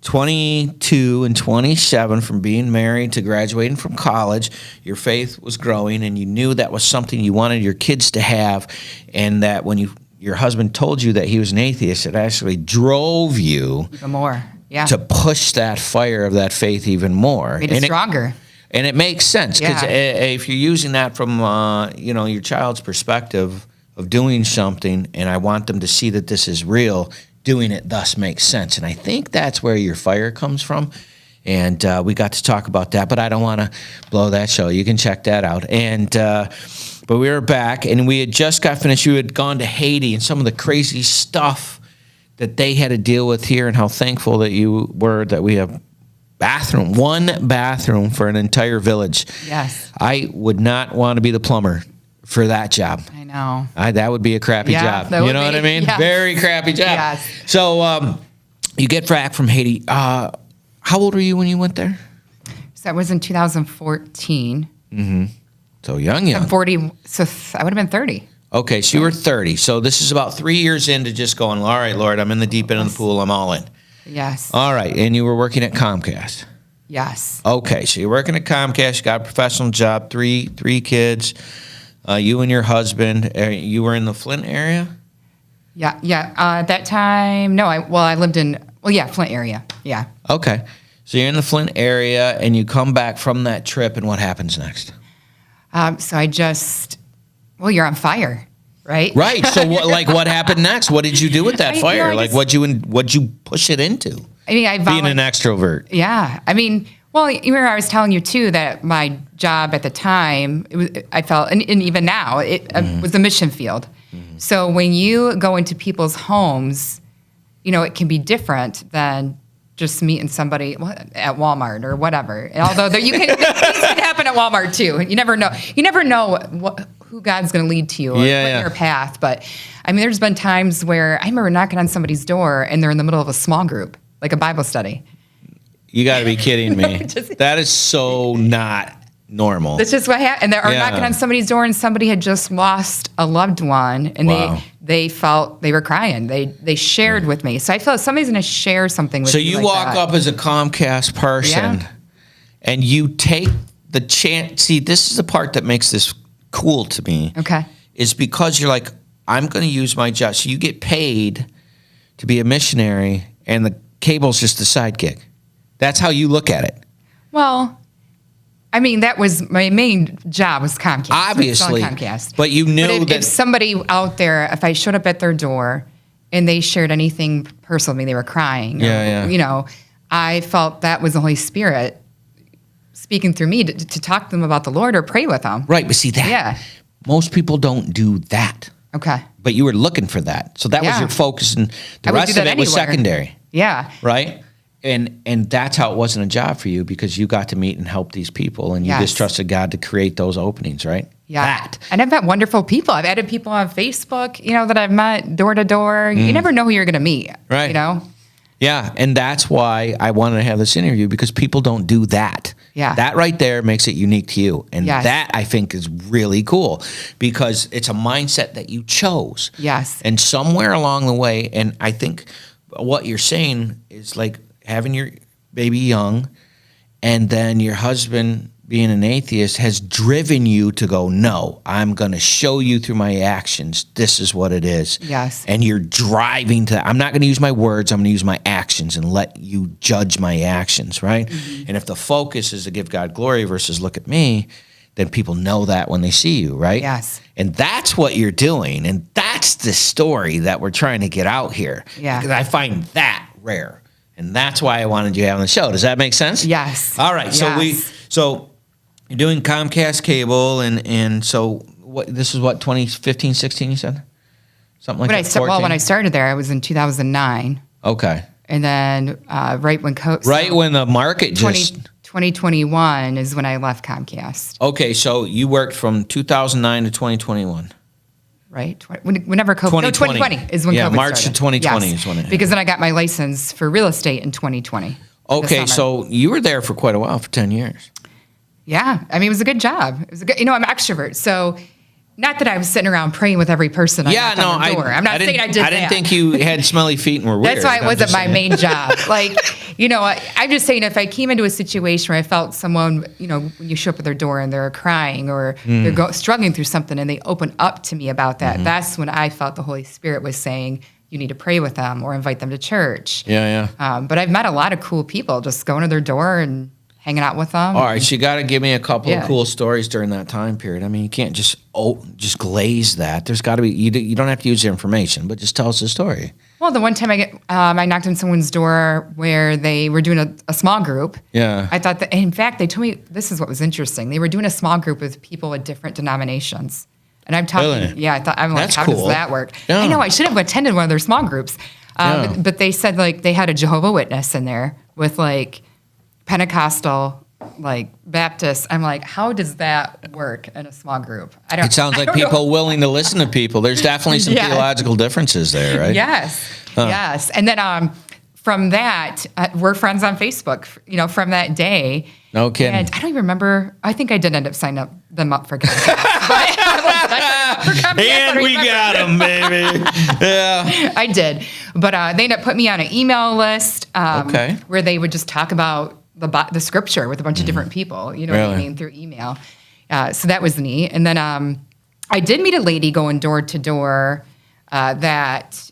22 and 27, from being married to graduating from college, your faith was growing, and you knew that was something you wanted your kids to have, and that when your husband told you that he was an atheist, it actually drove you Even more. Yeah. to push that fire of that faith even more. Made it stronger. And it makes sense because Yeah. if you're using that from your child's perspective of doing something, and I want them to see that this is real, doing it thus makes sense. And I think that's where your fire comes from. And we got to talk about that, but I don't want to blow that show. You can check that out. And but we were back, and we had just got finished. You had gone to Haiti and some of the crazy stuff that they had to deal with here, and how thankful that you were that we have one bathroom for an entire village. Yes. I would not want to be the plumber for that job. I know. That would be a crappy Yeah, job. that You would know what be. I mean? Yes. Very crappy job. Yes. So you get back from Haiti. How old were you when you went there? So that was in 2014. So young. I'm 40, so I would have been 30. Okay, so you were 30. So this is about 3 years into just going, all right, Lord, I'm in the deep end of the pool. I'm all in. Yes. All right, and you were working at Comcast. Yes. Okay, so you're working at Comcast. You got a professional job, three kids. You and your husband. You were in the Flint area? Yeah. At that time, no. I lived in Flint area. Yeah. Okay, so you're in the Flint area, and you come back from that trip, and what happens next? So I just, you're on fire, right? Right. So what happened next? What did you do with that fire? I What'd you push it into? I mean, Being an extrovert. Yeah. I mean, you remember I was telling you too that my job at the time, I felt, and even now, it was a mission field. So when you go into people's homes, it can be different than just meeting somebody at Walmart or whatever. Although things can happen at Walmart too. You never know. You never know who God's going to lead to you or Yeah, put yeah. in your path. But I mean, there's been times where I remember knocking on somebody's door and they're in the middle of a small group, like a Bible study. You got to be kidding me. Just- That is so not normal. That's just what happened. And they're Yeah. knocking on somebody's door and somebody had just lost a loved one and Wow. they felt they were crying. They shared with me. So I felt somebody's going to share something with So me you like walk that. up as a Comcast person Yeah. and you take the chance. See, this is the part that makes this cool to me. Okay. Is because you're like, I'm going to use my job. So you get paid to be a missionary and the cable's just a sidekick. That's how you look at it. Well, I mean, that was my main job was Comcast. Obviously. Selling Comcast. But you knew But that. if somebody out there, if I showed up at their door and they shared anything personal with me, they were crying. Yeah, yeah. You know, I felt that was the Holy Spirit speaking through me to talk to them about the Lord or pray with them. Right, but see that. Yeah. Most people don't do that. Okay. But you were looking for that. So that was Yeah. your focus, and the I would rest do of that it was anywhere. secondary. Yeah. Right? And that's how it wasn't a job for you, because you got to meet and help these people, and you Yes. just trusted God to create those openings, right? Yeah. That. And I've met wonderful people. I've added people on Facebook, you know, that I've met door to door. You never know who you're going to meet. Right. You know? Yeah, and that's why I wanted to have this interview, because people don't do that. Yeah. That right there makes it unique to you. And Yes. that, I think, is really cool, because it's a mindset that you chose. Yes. And somewhere along the way, and I think what you're saying is like having your baby young, and then your husband being an atheist has driven you to go, no, I'm going to show you through my actions. This is what it is. Yes. And you're driving to, I'm not going to use my words, I'm going to use my actions and let you judge my actions, right? Mm-hmm. And if the focus is to give God glory versus look at me, then people know that when they see you, right? Yes. And that's what you're doing. And that's the story that we're trying to get out here. Yeah. Because I find that rare. And that's why I wanted you to have on the show. Does that make sense? Yes. All right. Yes. So you're doing Comcast cable, and so what? This is what, 2015, 16, you said? Something like that. When I started there, I was in 2009. Okay. And then right when When the market 2021 is when I left Comcast, Okay, so you worked from 2009 to 2021. right? Whenever COVID, 2020. 2020 is when Yeah, COVID March started. of 2020 Yes. is when it- Because then I got my license for real estate in 2020. Okay, the summer. so you were there for quite a while, for 10 years. Yeah, I mean, it was a good job. It was a good, you know, I'm an extrovert, so not that I was sitting around praying with every person. Yeah, no, I door. I'm not saying I did that. I didn't think you had smelly feet and were weird. That's why it I'm wasn't just my saying. main job. Like, you know, I'm just saying if I came into a situation where I felt someone, you know, when you show up at their door and they're crying or Mm. they're struggling through something and they open up to me about that, Mm-hmm. that's when I felt the Holy Spirit was saying, you need to pray with them or invite them to church. Yeah. But I've met a lot of cool people just going to their door and hanging out with them. All right, so you got to give me a couple of Yeah. cool stories during that time period. I mean, you can't just glaze that. There's got to be, you don't have to use the information, but just tell us the story. Well, the one time I knocked on someone's door where they were doing a small group. Yeah. I thought that, in fact, they told me this is what was interesting. They were doing a small group with people with different denominations. And I'm talking, Really? yeah, I'm like, That's how cool. does that work? Yeah. I know, I should have attended one of their small groups. Yeah. But they said, like, they had a Jehovah Witness in there with, like, Pentecostal, like, Baptist. I'm like, how does that work in a small group? It sounds I like don't know. people willing to listen to people. There's definitely some Yeah. theological differences there, right? Yes, yes. And then from that, we're friends on Facebook, you know, from that day. No kidding. And I don't even remember. I think I did end up signing them up for Comcast. And we got them, baby. Yeah. I did. But they ended up putting me on an email list Okay. where they would just talk about the scripture with a bunch of different people, you know what I Really? mean, through email. So that was neat. And then I did meet a lady going door to door that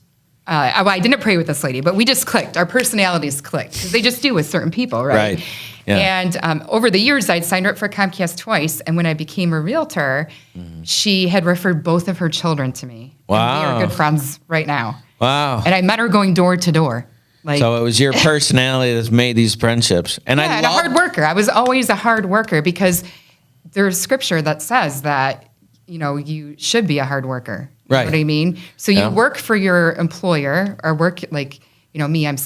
I didn't pray with this lady, but we just clicked. Our personalities clicked because they just do with certain people, right? Right. Yeah. And over the years, I'd signed her up for Comcast twice. And when I became a realtor, she had referred both of her children to me. And we Wow. are good friends right now. Wow. And I met her going door to door. Like, So it was your personality that's made these friendships. And yeah, I and a love hard worker. I was always a hard worker because there's scripture that says that, you know, you should be a hard worker. You Right. know what I mean? So Yeah. you work for your employer or work like, you know, me, I'm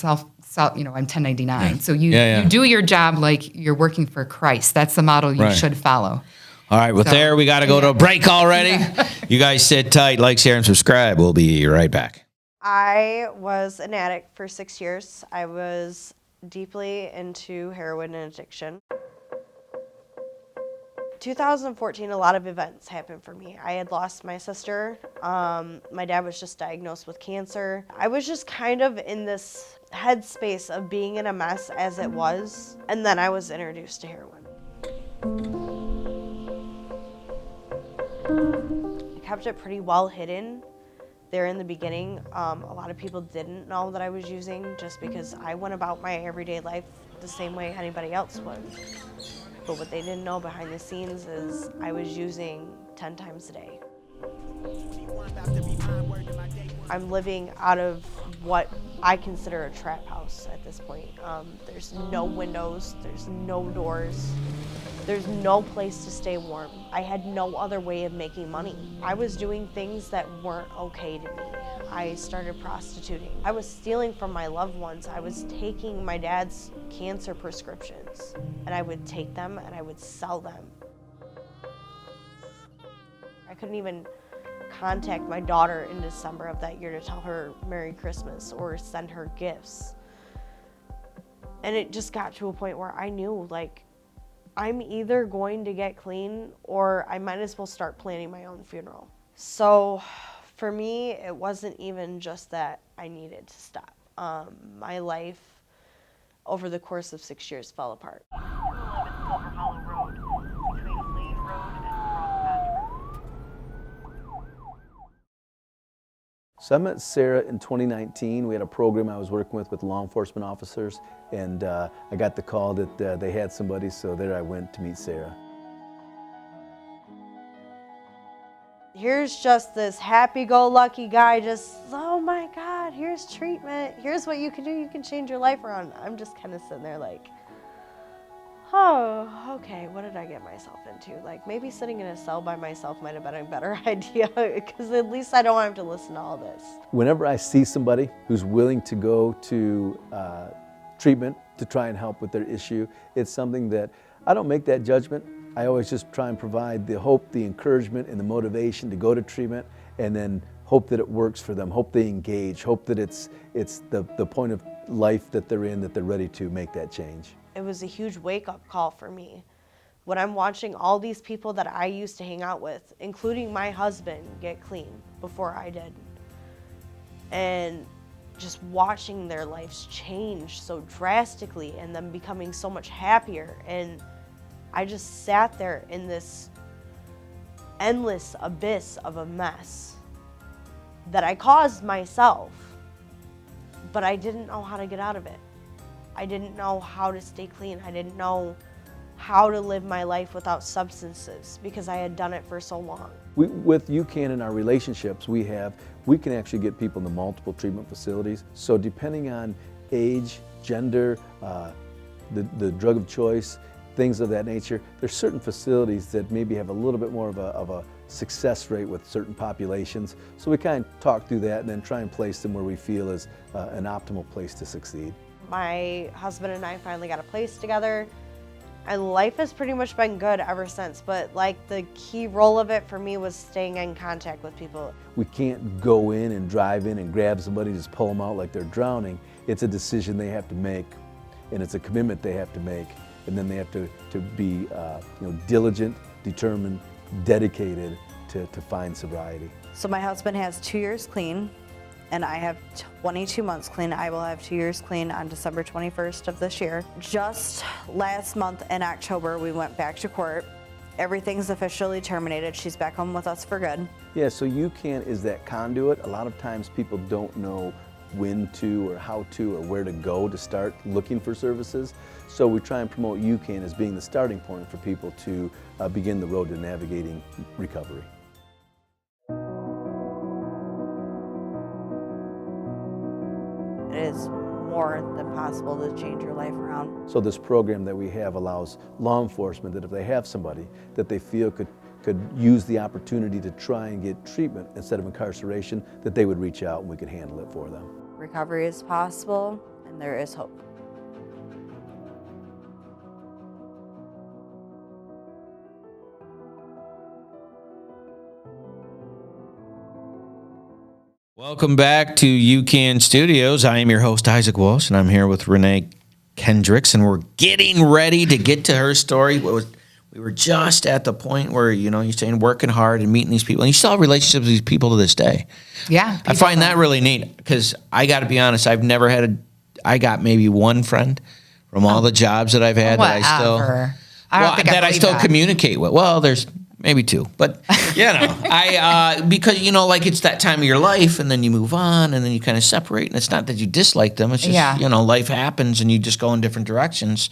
I'm 1099. So you Yeah, yeah. do your job like you're working for Christ. That's the model you Right. should follow. All right, well, So, there, we got to go to a break already. You guys sit tight, like, share, and subscribe. We'll be right back. I was an addict for 6 years. I was deeply into heroin and addiction. 2014, a lot of events happened for me. I had lost my sister. My dad was just diagnosed with cancer. I was just kind of in this headspace of being in a mess as it was. And then I was introduced to heroin. I kept it pretty well hidden there in the beginning. A lot of people didn't know that I was using just because I went about my everyday life the same way anybody else would. But what they didn't know behind the scenes is I was using 10 times a day. I'm living out of what I consider a trap house at this point. There's no windows, there's no doors, there's no place to stay warm. I had no other way of making money. I was doing things that weren't okay to me. I started prostituting. I was stealing from my loved ones. I was taking my dad's cancer prescriptions, and I would take them and I would sell them. I couldn't even contact my daughter in December of that year to tell her Merry Christmas or send her gifts. And it just got to a point where I knew, like, I'm either going to get clean or I might as well start planning my own funeral. So for me, it wasn't even just that I needed to stop. My life over the course of 6 years fell apart. So I met Sarah in 2019. We had a program I was working with law enforcement officers, and I got the call that they had somebody, so there I went to meet Sarah. Here's just this happy-go-lucky guy just, oh my God, here's treatment. Here's what you can do. You can change your life around. I'm just kind of sitting there like, oh, okay, what did I get myself into? Like, maybe sitting in a cell by myself might have been a better idea, because at least I don't have to listen to all this. Whenever I see somebody who's willing to go to treatment to try and help with their issue, it's something that I don't make that judgment. I always just try and provide the hope, the encouragement, and the motivation to go to treatment, and then hope that it works for them, hope they engage, hope that it's the point of life that they're in, that they're ready to make that change. It was a huge wake-up call for me. When I'm watching all these people that I used to hang out with, including my husband, get clean before I did, and just watching their lives change so drastically and them becoming so much happier, and I just sat there in this endless abyss of a mess that I caused myself, but I didn't know how to get out of it. I didn't know how to stay clean. I didn't know how to live my life without substances because I had done it for so long. With UCAN and our relationships we can actually get people into multiple treatment facilities. So depending on age, gender, the drug of choice, things of that nature, there's certain facilities that maybe have a little bit more of a success rate with certain populations. So we kind of talk through that and then try and place them where we feel is an optimal place to succeed. My husband and I finally got a place together, and life has pretty much been good ever since, but like the key role of it for me was staying in contact with people. We can't go in and drive in and grab somebody, just pull them out like they're drowning. It's a decision they have to make, and it's a commitment they have to make, and then they have to be diligent, determined, dedicated to find sobriety. So my husband has 2 years clean, and I have 22 months clean. I will have 2 years clean on December 21st of this year. Just last month in October, we went back to court. Everything's officially terminated. She's back home with us for good. Yeah, so UCAN is that conduit. A lot of times people don't know when to or how to or where to go to start looking for services. So we try and promote UCAN as being the starting point for people to begin the road to navigating recovery. It is more than possible to change your life around. So this program that we have allows law enforcement that if they have somebody that they feel could use the opportunity to try and get treatment instead of incarceration, that they would reach out and we could handle it for them. Recovery is possible, and there is hope. Welcome back to UCAN Studios. I am your host, Isaac Walsh, and I'm here with Ranae Hendricks, and we're getting ready to get to her story. We were just at the point where, you're saying working hard and meeting these people, and you still have relationships with these people to this day. Yeah. I find that really neat because I got to be honest, I've never had I got maybe one friend from all the jobs that I've had that I still communicate with. Well, there's maybe two, but because it's that time of your life, and then you move on, and then you kind of separate, and it's not that you dislike them, it's just life happens, and you just go in different directions,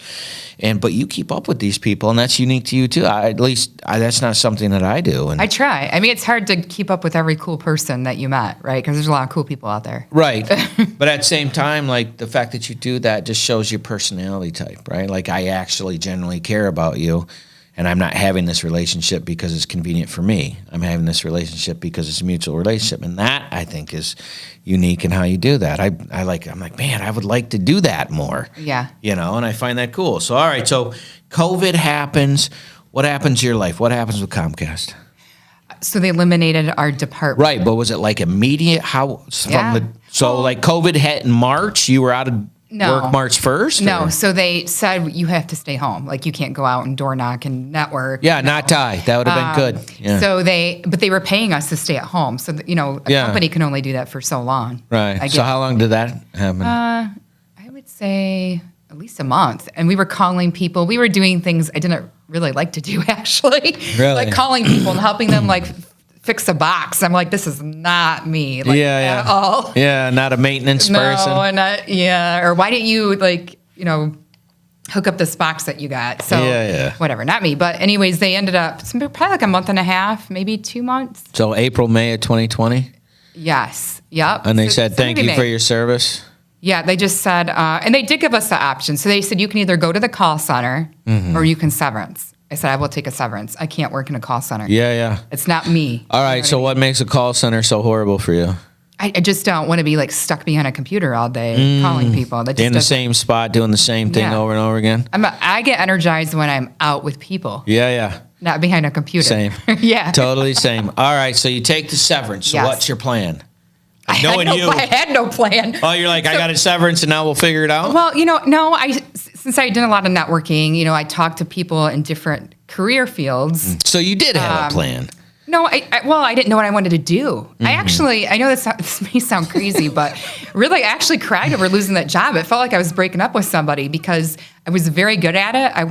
but you keep up with these people, and that's unique to you too. That's not something that I do. And I try. I mean, it's hard to keep up with every cool person that you met, right? Because there's a lot of cool people out there. Right. But at the same time, like the fact that you do that just shows your personality type, right? Like I actually genuinely care about you. And I'm not having this relationship because it's convenient for me. I'm having this relationship because it's a mutual relationship. And that, I think, is unique in how you do that. I'm like, man, I would like to do that more. Yeah. And I find that cool. So, all right, so COVID happens. What happens to your life? What happens with Comcast? So they eliminated our department. Right, but was it like immediate? Like COVID hit in March, you were out of work March 1st? No, so they said you have to stay home. Like you can't go out and door knock and network. Yeah, not die. That would have been good. Yeah. So they were paying us to stay at home. So, a company can only do that for so long. Right. So how long did that happen? I would say at least a month. And we were calling people. We were doing things I didn't really like to do, actually. Really? Like calling people and helping them, like, fix a box. I'm like, this is not me at all. Yeah, not a maintenance person. Or why didn't you hook up this box that you got? So whatever, not me. But anyways, they ended up probably like a month and a half, maybe 2 months. So April, May of 2020? Yes. Yep. And they said, thank you for your service? Yeah, they just said, and they did give us the option. So they said, you can either go to the call center or you can severance. I said, I will take a severance. I can't work in a call center. Yeah. It's not me. All right, so what makes a call center so horrible for you? I just don't want to be like stuck behind a computer all day calling people. That just in the same spot, doing the same thing over and over again? I get energized when I'm out with people. Yeah. Not behind a computer. Same. Yeah. Totally same. All right, so you take the severance. So what's your plan? I had no plan. Oh, you're like, I got a severance and now we'll figure it out? Well, no, since I did a lot of networking, I talked to people in different career fields. So you did have a plan. No, I didn't know what I wanted to do. I know this may sound crazy, but really I actually cried over losing that job. It felt like I was breaking up with somebody because I was very good at it. I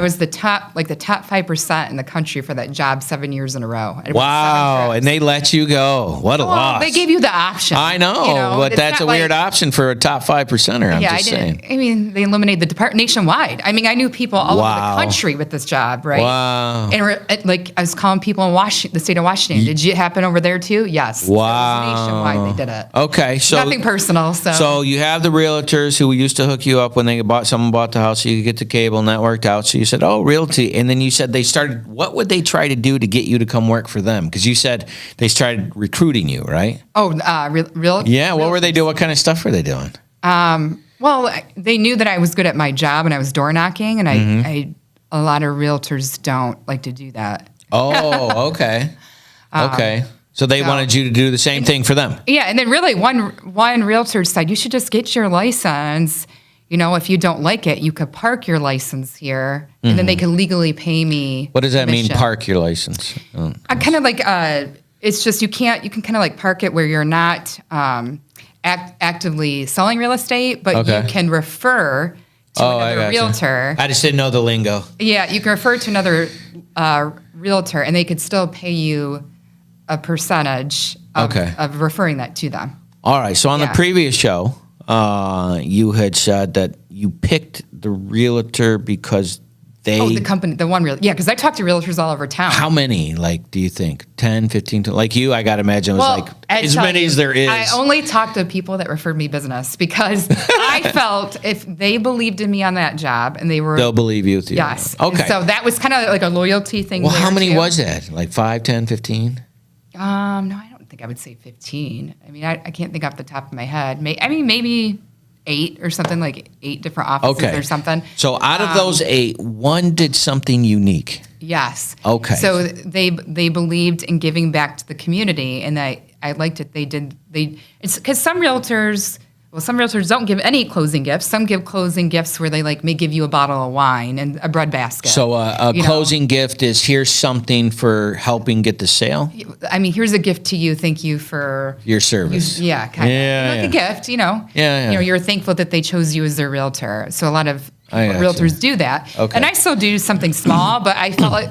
was the top 5% in the country for that job 7 years in a row. Wow, and they let you go. What a loss. They gave you the option. I know, but that's a weird option for a top 5%er, I'm just saying. I mean, they eliminated the department nationwide. I mean, I knew people all over the country with this job, right? Wow. And I was calling people in the state of Washington. Did it happen over there too? Yes. Wow. So it was nationwide, they did it. Okay, so nothing personal. So you have the realtors who used to hook you up when someone bought the house, so you could get the cable networked out. So you said, oh, realty. And then you said what would they try to do to get you to come work for them? Because you said they started recruiting you, right? Oh, real? Yeah, what were they doing? What kind of stuff were they doing? Well, they knew that I was good at my job and I was door knocking, and a lot of realtors don't like to do that. Oh, okay. Okay. So they wanted you to do the same thing for them. Yeah, and then really one realtor said, you should just get your license. If you don't like it, you could park your license here, and then they can legally pay me. What does that mean, park your license? I kind of like, it's just you can kind of like park it where you're not actively selling real estate, but you can refer to another realtor. I just didn't know the lingo. Yeah, you can refer to another realtor, and they could still pay you a percentage of referring that to them. All right. So on the previous show, you had said that you picked the realtor because the company, the one realtor. Yeah, because I talked to realtors all over town. How many, do you think? 10, 15? Like you, I got to imagine it was as many as there is. I only talked to people that referred me business because I felt if they believed in me on that job and they'll believe you. Yes. Okay. And so that was kind of like a loyalty thing. Well, how many was that? Like 5, 10, 15? No, I don't think I would say 15. I mean, I can't think off the top of my head. Maybe 8 or something, like 8 different offices or something. So out of those 8, one did something unique. Yes. Okay. So they believed in giving back to the community, and that I liked it. It's because some realtors don't give any closing gifts. Some give closing gifts where they may give you a bottle of wine and a bread basket. So a closing gift is, here's something for helping get the sale. I mean, here's a gift to you. Thank you for Your service. kind of. Like a gift, Yeah. You're thankful that they chose you as their realtor. So a lot of I gotcha. realtors do that. Okay. And I still do something small, but I felt like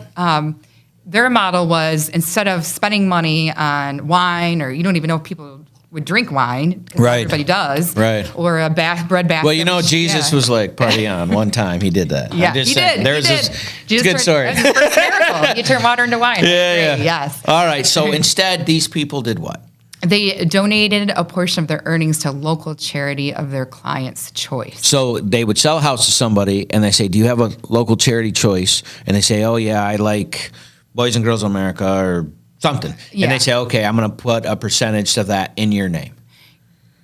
their model was, instead of spending money on wine, or you don't even know if people would drink wine, because Right. everybody does, Right. or a bread basket. Well, Jesus was like, party on. One time he did that. Yeah, I'm just he saying. did. There's he this. did. It's a Jesus good story. That's his first miracle. You turn water into wine. Yeah. Great, yes. All right. So instead, these people did what? They donated a portion of their earnings to local charity of their client's choice. So they would sell a house to somebody, and they say, "Do you have a local charity choice?" And they say, "Oh yeah, I like Boys and Girls of America or something." Yeah. And they say, "Okay, I'm going to put a percentage of that in your name."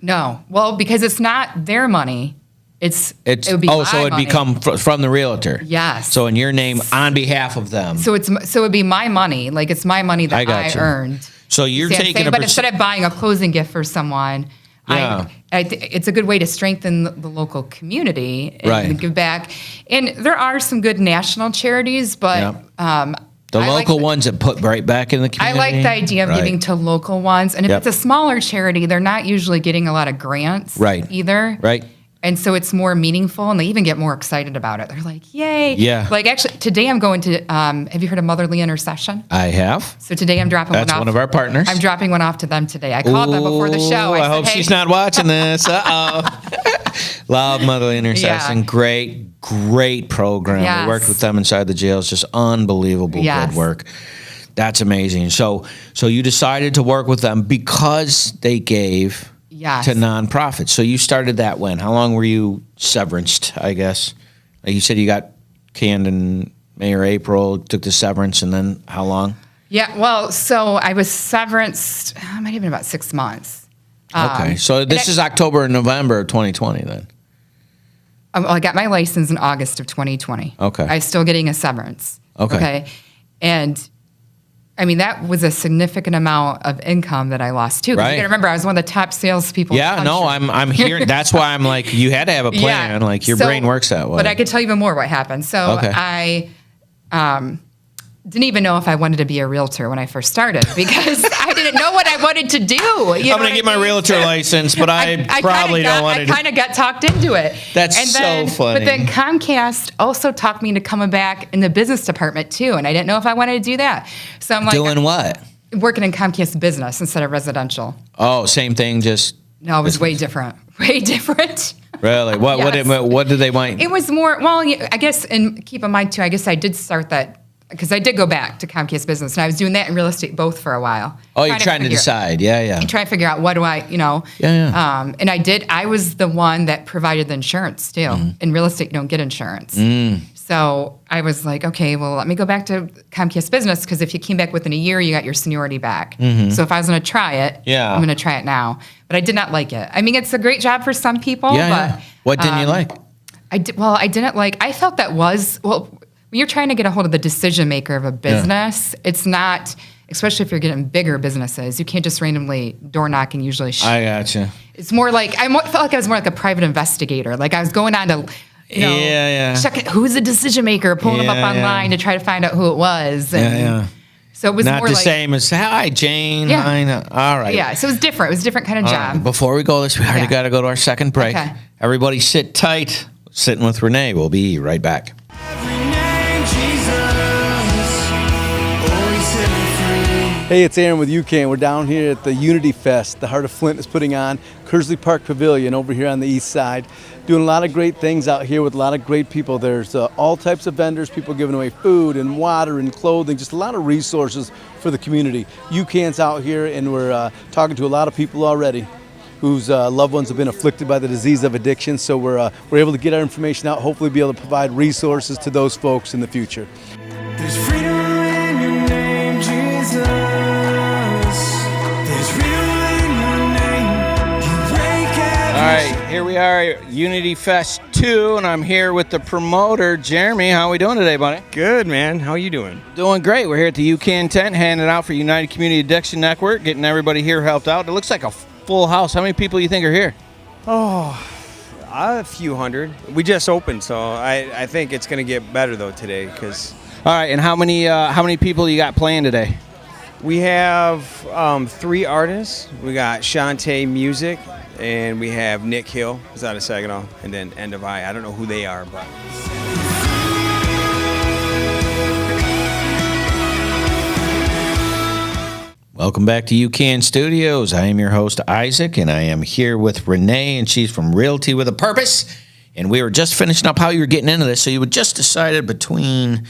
No, well, because it's not their money. It would be my so it'd money. become from the realtor. Yes. So in your name on behalf of them. So it'd be my money. Like, it's my money that I gotcha. earned. So you're See, I'm taking saying, a but instead of buying a closing gift for someone, Yeah. it's a good way to strengthen the local community and Right. give back. And there are some good national charities, but Yeah. The I like local ones that put right back in the I community. like the idea of Right. giving to local ones. And if Yep. it's a smaller charity, they're not usually getting a lot of grants Right. either. Right. And so it's more meaningful, and they even get more excited about it. They're like, yay. Yeah. Like, actually, today I'm going to, have you heard of Motherly Intercession? I have. So today I'm dropping That's one off. one of our partners. I'm dropping one off to them today. I called them before the show. I said, hope hey, she's not watching this. Love Motherly Intercession. Yeah. Great program. Yes. We worked with them inside the jails. Just unbelievable Yes. good work. That's amazing. So you decided to work with them because they gave Yes. to nonprofits. So you started that when? How long were you severanced, I guess? Like you said you got canned in May or April, took the severance, and then how long? Yeah, well, so I was severanced, it might have been about 6 months. Okay. So this is October and November of 2020 then. Well, I got my license in August of 2020. Okay. I'm still getting a severance. Okay. And I mean, that was a significant amount of income that I lost too. 'Cause Right. You got to remember, I was one of the top salespeople. Yeah, in the no, country. I'm hearing. That's why I'm like, you had to have a plan. Yeah. Like your So- brain works that way. But I could tell you even more what happened. So Okay. I didn't even know if I wanted to be a realtor when I first started because I didn't know what I wanted to do. I'm going to get my realtor license, but I probably don't want I to. kind of got talked into it. That's so funny. But then Comcast also talked me into coming back in the business department too, and I didn't know if I wanted to do that. So I'm like, Doing what? working in Comcast business instead of residential. Oh, same thing. Just No, it was way different. Way different. really. What? Yes. What did they want? It was more, well, yeah, I guess, and keep in mind too, I guess I did start that, because I did go back to Comcast business, and I was doing that in real estate both for a while. Oh, you're trying to decide. Yeah. And trying to figure out what do I, Yeah. and I was the one that provided the insurance too. Mm-hmm. In real estate, you don't get insurance. So I was like, okay, well, let me go back to Comcast business, because if you came back within a year, you got your seniority back. So if I was going to try it, Yeah. I'm going to try it now. But I did not like it. I mean, it's a great job for some people, Yeah. but yeah. What didn't you like? I didn't like, I felt that was, well, when you're trying to get a hold of the decision maker of a business, it's not, especially if you're getting bigger businesses, you can't just randomly door knock and usually I gotcha. It's more like, felt like I was more like a private investigator. Like I was going on to, Yeah. check it, who's the decision maker, pulling them up Yeah, online to try to find out who it was. And Yeah. So it was Not more the like, same as hi Jane. Yeah. Hi, no. All right. yeah, so it was different. It was a different kind of All job. right. Before we go this, we already Yeah. got to go to our second break. Okay. Everybody sit tight. Sitting with Ranae. We'll be right back. Hey, it's Aaron with UCAN. We're down here at the Unity Fest the Heart of Flint is putting on, Kersley Park Pavilion over here on the east side. Doing a lot of great things out here with a lot of great people. There's all types of vendors, people giving away food and water and clothing, just a lot of resources for the community. UCAN's out here, and we're talking to a lot of people already whose loved ones have been afflicted by the disease of addiction. So we're able to get our information out, hopefully be able to provide resources to those folks in the future. There's freedom in your name, Jesus. There's freedom in your name. You break every All right, here we we are at Unity Fest 2, and I'm here with the promoter, Jeremy. How are we doing today, buddy? Good, man. How you doing? Doing great. We're here at the UCAN tent, handing out for United Community Addiction Network, getting everybody here helped out. It looks like a full house. How many people do you think are here? A few hundred. We just opened, so I think it's going to get better, though, today. Cause All right, and how many people you got playing today? we have 3 artists. We got Shantae Music, and we have Nick Hill, who's out of Saginaw, and then End of I. I don't know who they are, but... Welcome back to UCAN Studios. I am your host, Isaac, and I am here with Ranae, and she's from Realty with a Purpose. And we were just finishing up how you were getting into this. So you had just decided between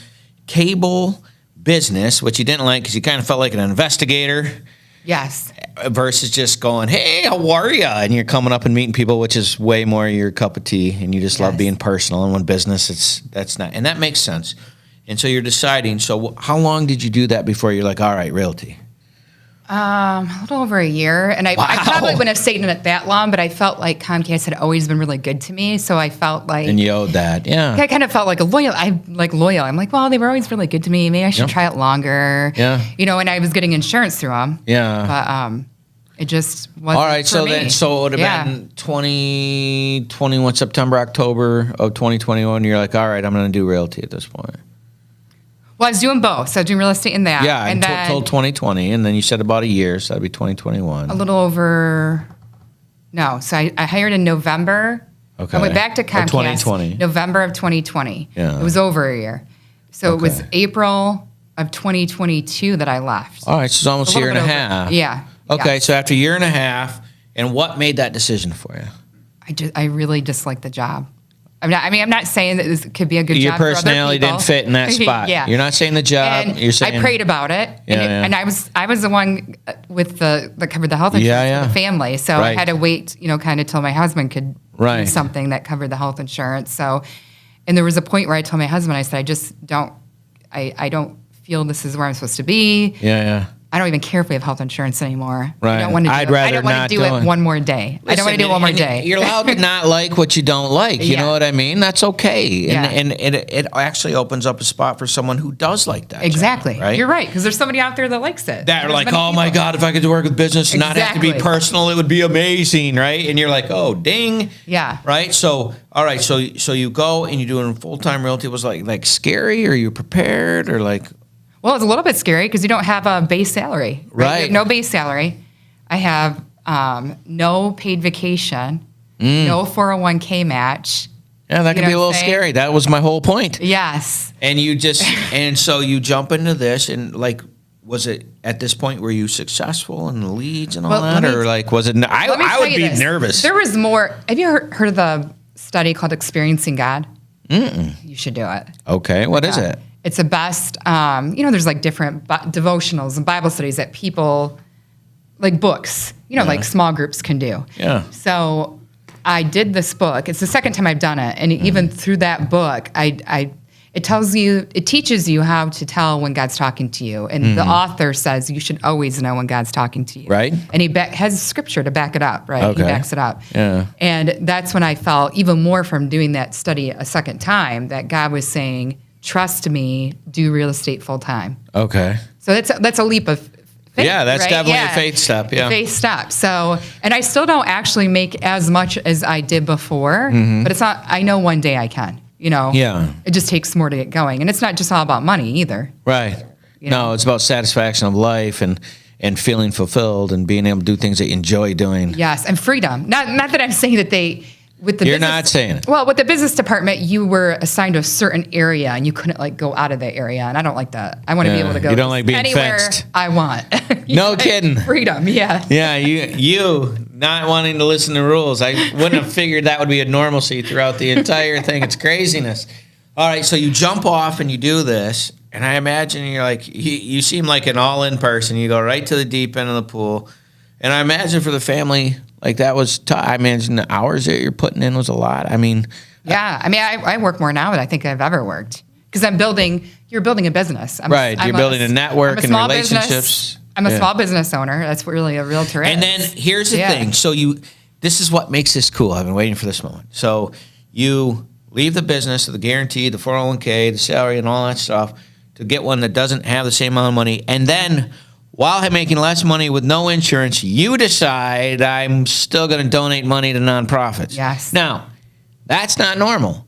cable business, which you didn't like because you kind of felt like an investigator, Yes. versus just going, hey, how are you? And you're coming up and meeting people, which is way more your cup of tea, and you just love Yes. being personal. And when business, that's not. And that makes sense. And so you're deciding. So how long did you do that before you're like, all right, Realty? A little over a year, and I probably wouldn't have stayed in it that long, but I felt like Comcast had always been really good to me, so I felt like And you owed that, yeah. I kind of felt like loyal. I'm like, well, they were always really good to me. Maybe I should Yep. try it longer. Yeah. And I was getting insurance through them. Yeah. But it just wasn't. All right, for so me. then, so it would have been 2021, September, October of 2021. You're like, all right, I'm going to do Realty at this point. Well, I was doing both. So I was doing real estate in that. Yeah, and then until 2020, and then you said about a year, so that'd be 2021. a little over. No, so I hired in November. Okay. I went back to Of Comcast. 2020. November of 2020. Yeah. It was over a year. So it was Okay. April of 2022 that I left. All right, so it's almost a year and a little bit over. half. Yeah. Okay, yeah. so after a year and a half, and what made that decision for you? I really disliked the job. I'm not saying that this could be a good Your job for other personality people. didn't fit in that spot. Yeah. You're not saying the job. And You're saying I prayed about it, Yeah, yeah. and I was the one with that covered the health insurance Yeah, for yeah. the family. So I Right. had to wait, kind of till my husband could Right. do something that covered the health insurance. So, and there was a point where I told my husband, I said, I just don't, I don't feel this is where I'm supposed to be. Yeah. I don't even care if we have health insurance anymore. Right. I don't want to. I'd I rather don't want not to do do it it. one more day. I don't want to do it one more day. You're allowed to not like what you don't like. You Yeah. know what I mean? That's okay. Yeah. And it actually opens up a spot for someone who does like that. Exactly. job, right? You're right, because there's somebody out there that likes it. That are There's like, many oh my people. God, if I could work with business and not have to be Exactly. personal, it would be amazing, right? And you're like, oh, ding. Yeah. Right? So, all right, so you go and you do it in full-time Realty. Was like scary, or you prepared, or like... Well, it's a little bit scary because you don't have a base salary. Right. You have no base salary. I have no paid vacation, no 401k match. Yeah, that You can be a know little what I'm saying? scary. That was my whole point. Yes. And you just, and so you jump into this, and like, was it at this point were you successful in the leads and all Well, that, let me- or like was it? I Let me tell would you be this. nervous. There was more. Have you heard of the study called Experiencing God? You should do it. Okay, what is it? It's the best. There's like different devotionals and Bible studies that people, like books, like small groups can do. Yeah. So I did this book. It's the second time I've done it, and even through that book, it teaches you how to tell when God's talking to you, and the author says you should always know when God's talking to you. Right. And he has scripture to back it up. Right. Okay. He backs it up. Yeah. And that's when I felt even more from doing that study a second time that God was saying, trust me, do real estate full time. Okay. So that's a leap of faith. Yeah, that's right? definitely a faith step, yeah. A faith step. So, and I still don't actually make as much as I did before, but it's not. I know one day I can. Yeah. It just takes more to get going, and it's not just all about money either. Right. You No, know? it's about satisfaction of life and feeling fulfilled and being able to do things that you enjoy doing. Yes, and freedom. Not that I'm saying that they. With the You're business, not saying it. Well, with the business department, you were assigned to a certain area, and you couldn't go out of that area. And I don't like that. I want to be Yeah, able to go. you don't like being anywhere fenced. I want. No kidding. Freedom. Yeah. Yeah, you not wanting to listen to rules. I wouldn't have figured that would be a normalcy throughout the entire thing. It's craziness. All right, so you jump off and you do this, and I imagine you're like, you seem like an all-in person. You go right to the deep end of the pool, and I imagine for the family, like that was tough. I imagine the hours that you're putting in was a lot. I mean, Yeah. I work more now than I think I've ever worked because you're building a business. Right, you're building a network and small relationships. business- I'm a Yeah. small business owner. That's what really a realtor is. and then here's the Yeah. thing. So this is what makes this cool. I've been waiting for this moment. So you leave the business, the guarantee, the 401k, the salary, and all that stuff to get one that doesn't have the same amount of money. And then while making less money with no insurance, you decide I'm still going to donate money to nonprofits. Yes. Now, that's not normal.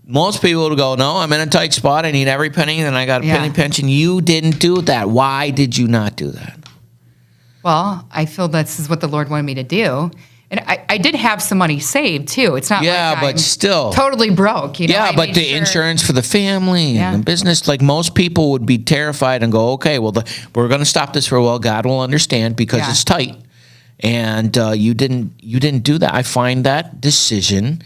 Most people would go, no, I'm in a tight spot. I need every penny, and I got a penny pension. You didn't do that. Why did you not do that? Well, I feel this is what the Lord wanted me to do. And I did have some money saved, too. It's not like but I'm still totally broke. You know? Yeah, I but made the insurance for the family and the business, like most people would be terrified and go, okay, well, we're going to stop this for a while. God will understand because it's tight. And you didn't do that. I find that decision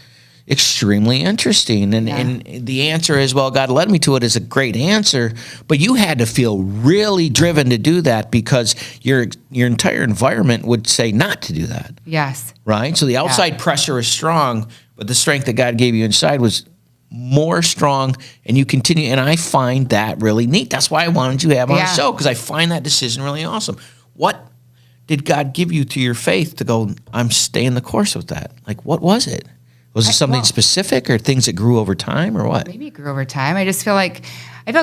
extremely interesting. And the answer is, well, God led me to it is a great answer, but you had to feel really driven to do that because your entire environment would say not to do that. Yes. Right? So the outside pressure is strong, but the strength that God gave you inside was more strong, and you continue. And I find that really neat. That's why I wanted you to have on the show, because I find that decision really awesome. What did God give you to your faith to go, I'm staying the course with that? Like, what was it? Was it something specific or things that grew over time or what? Maybe it grew over time. I just feel like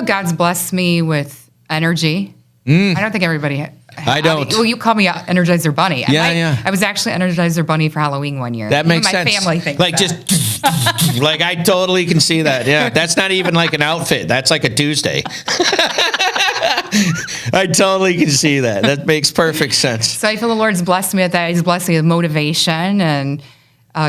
God's blessed me with energy. I don't think everybody. I don't. Well, you call me Energizer Bunny. Yeah. I was actually Energizer Bunny for Halloween one year. That makes sense. My family thinks like that. just like I totally can see that. Yeah, that's not even like an outfit. That's like a Tuesday. I totally can see that. That makes perfect sense. So I feel the Lord's blessed me with that. He's blessed me with motivation and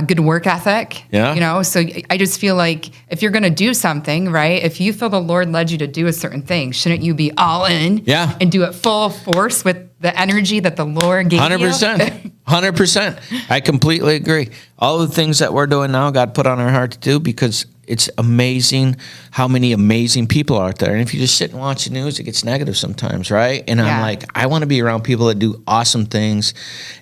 good work ethic. Yeah. You know, so I just feel like if you're going to do something, right, if you feel the Lord led you to do a certain thing, shouldn't you be all in and do it full force with the energy that the Lord gave 100%. you? 100%. I completely agree. All the things that we're doing now, God put on our heart to do because it's amazing how many amazing people are out there. And if you just sit and watch the news, it gets negative sometimes, right? And I'm like, I want to be around people that do awesome things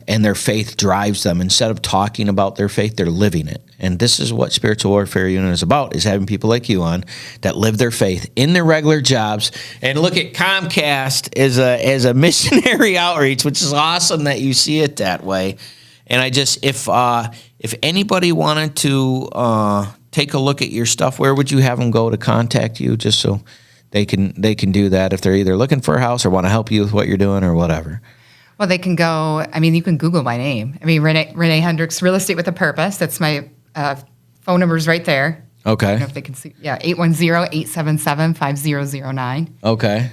and their faith drives them. Instead of talking about their faith, they're living it. And this is what Spiritual Warfare Unit is about, is having people like you on that live their faith in their regular jobs. And look at Comcast as a missionary outreach, which is awesome that you see it that way. And I just, if anybody wanted to take a look at your stuff, where would you have them go to contact you, just so they can do that if they're either looking for a house or want to help you with what you're doing or whatever? Well, they can go, I mean, you can Google my name. I mean, Ranae Hendricks, Real Estate with a Purpose. That's my phone number's right there. Okay. I don't know if they can see. Yeah, 810-877-5009. Okay.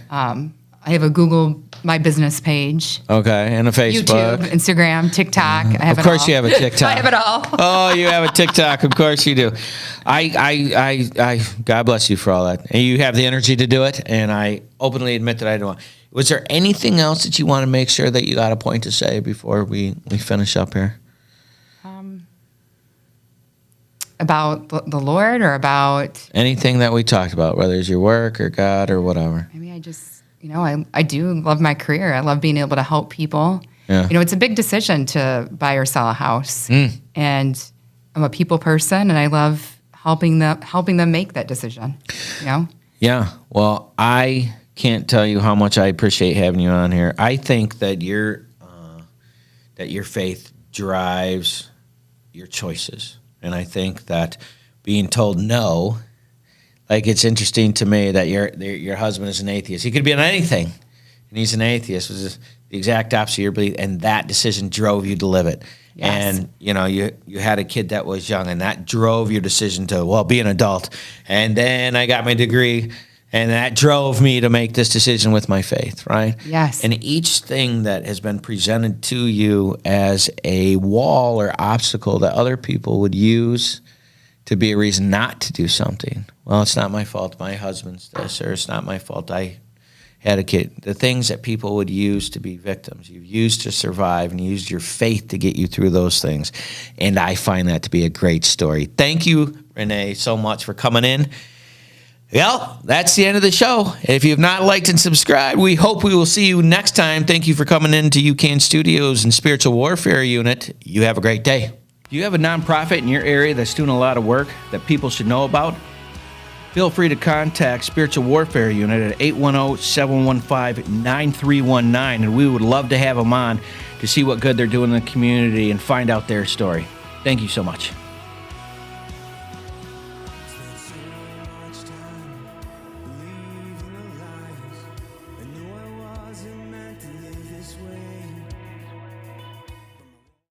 I have a Google My Business page. Okay, and a Facebook. YouTube, Instagram, TikTok. I have Of course you have a TikTok. I have it all. Oh, you have a TikTok. Of course you do. I God bless you for all that. And you have the energy to do it, and I openly admit that I don't. Was there anything else that you want to make sure that you got a point to say before we finish up here? About the Lord or about anything that we talked about, whether it's your work or God or whatever. I mean, I just, I do love my career. I love being able to help people. Yeah. It's a big decision to buy or sell a house. And I'm a people person, and I love helping them make that decision, Yeah. Well, I can't tell you how much I appreciate having you on here. I think that your faith drives your choices. And I think that being told no, like it's interesting to me that your husband is an atheist. He could be on anything, and he's an atheist, which is the exact opposite of your belief, and that decision drove you to live it. Yes. And, you had a kid that was young, and that drove your decision to, be an adult. And then I got my degree, and that drove me to make this decision with my faith, right? Yes. And each thing that has been presented to you as a wall or obstacle that other people would use to be a reason not to do something. Well, it's not my fault. My husband's this, or it's not my fault. I had a kid. The things that people would use to be victims, you've used to survive, and you used your faith to get you through those things. And I find that to be a great story. Thank you, Ranae, so much for coming in. Well, that's the end of the show. If you have not liked and subscribed, we hope we will see you next time. Thank you for coming in to UCAN Studios and Spiritual Warfare Unit. You have a great day. Do you have a nonprofit in your area that's doing a lot of work that people should know about? Feel free to contact Spiritual Warfare Unit at 810-715-9319, and we would love to have them on to see what good they're doing in the community and find out their story. Thank you so much.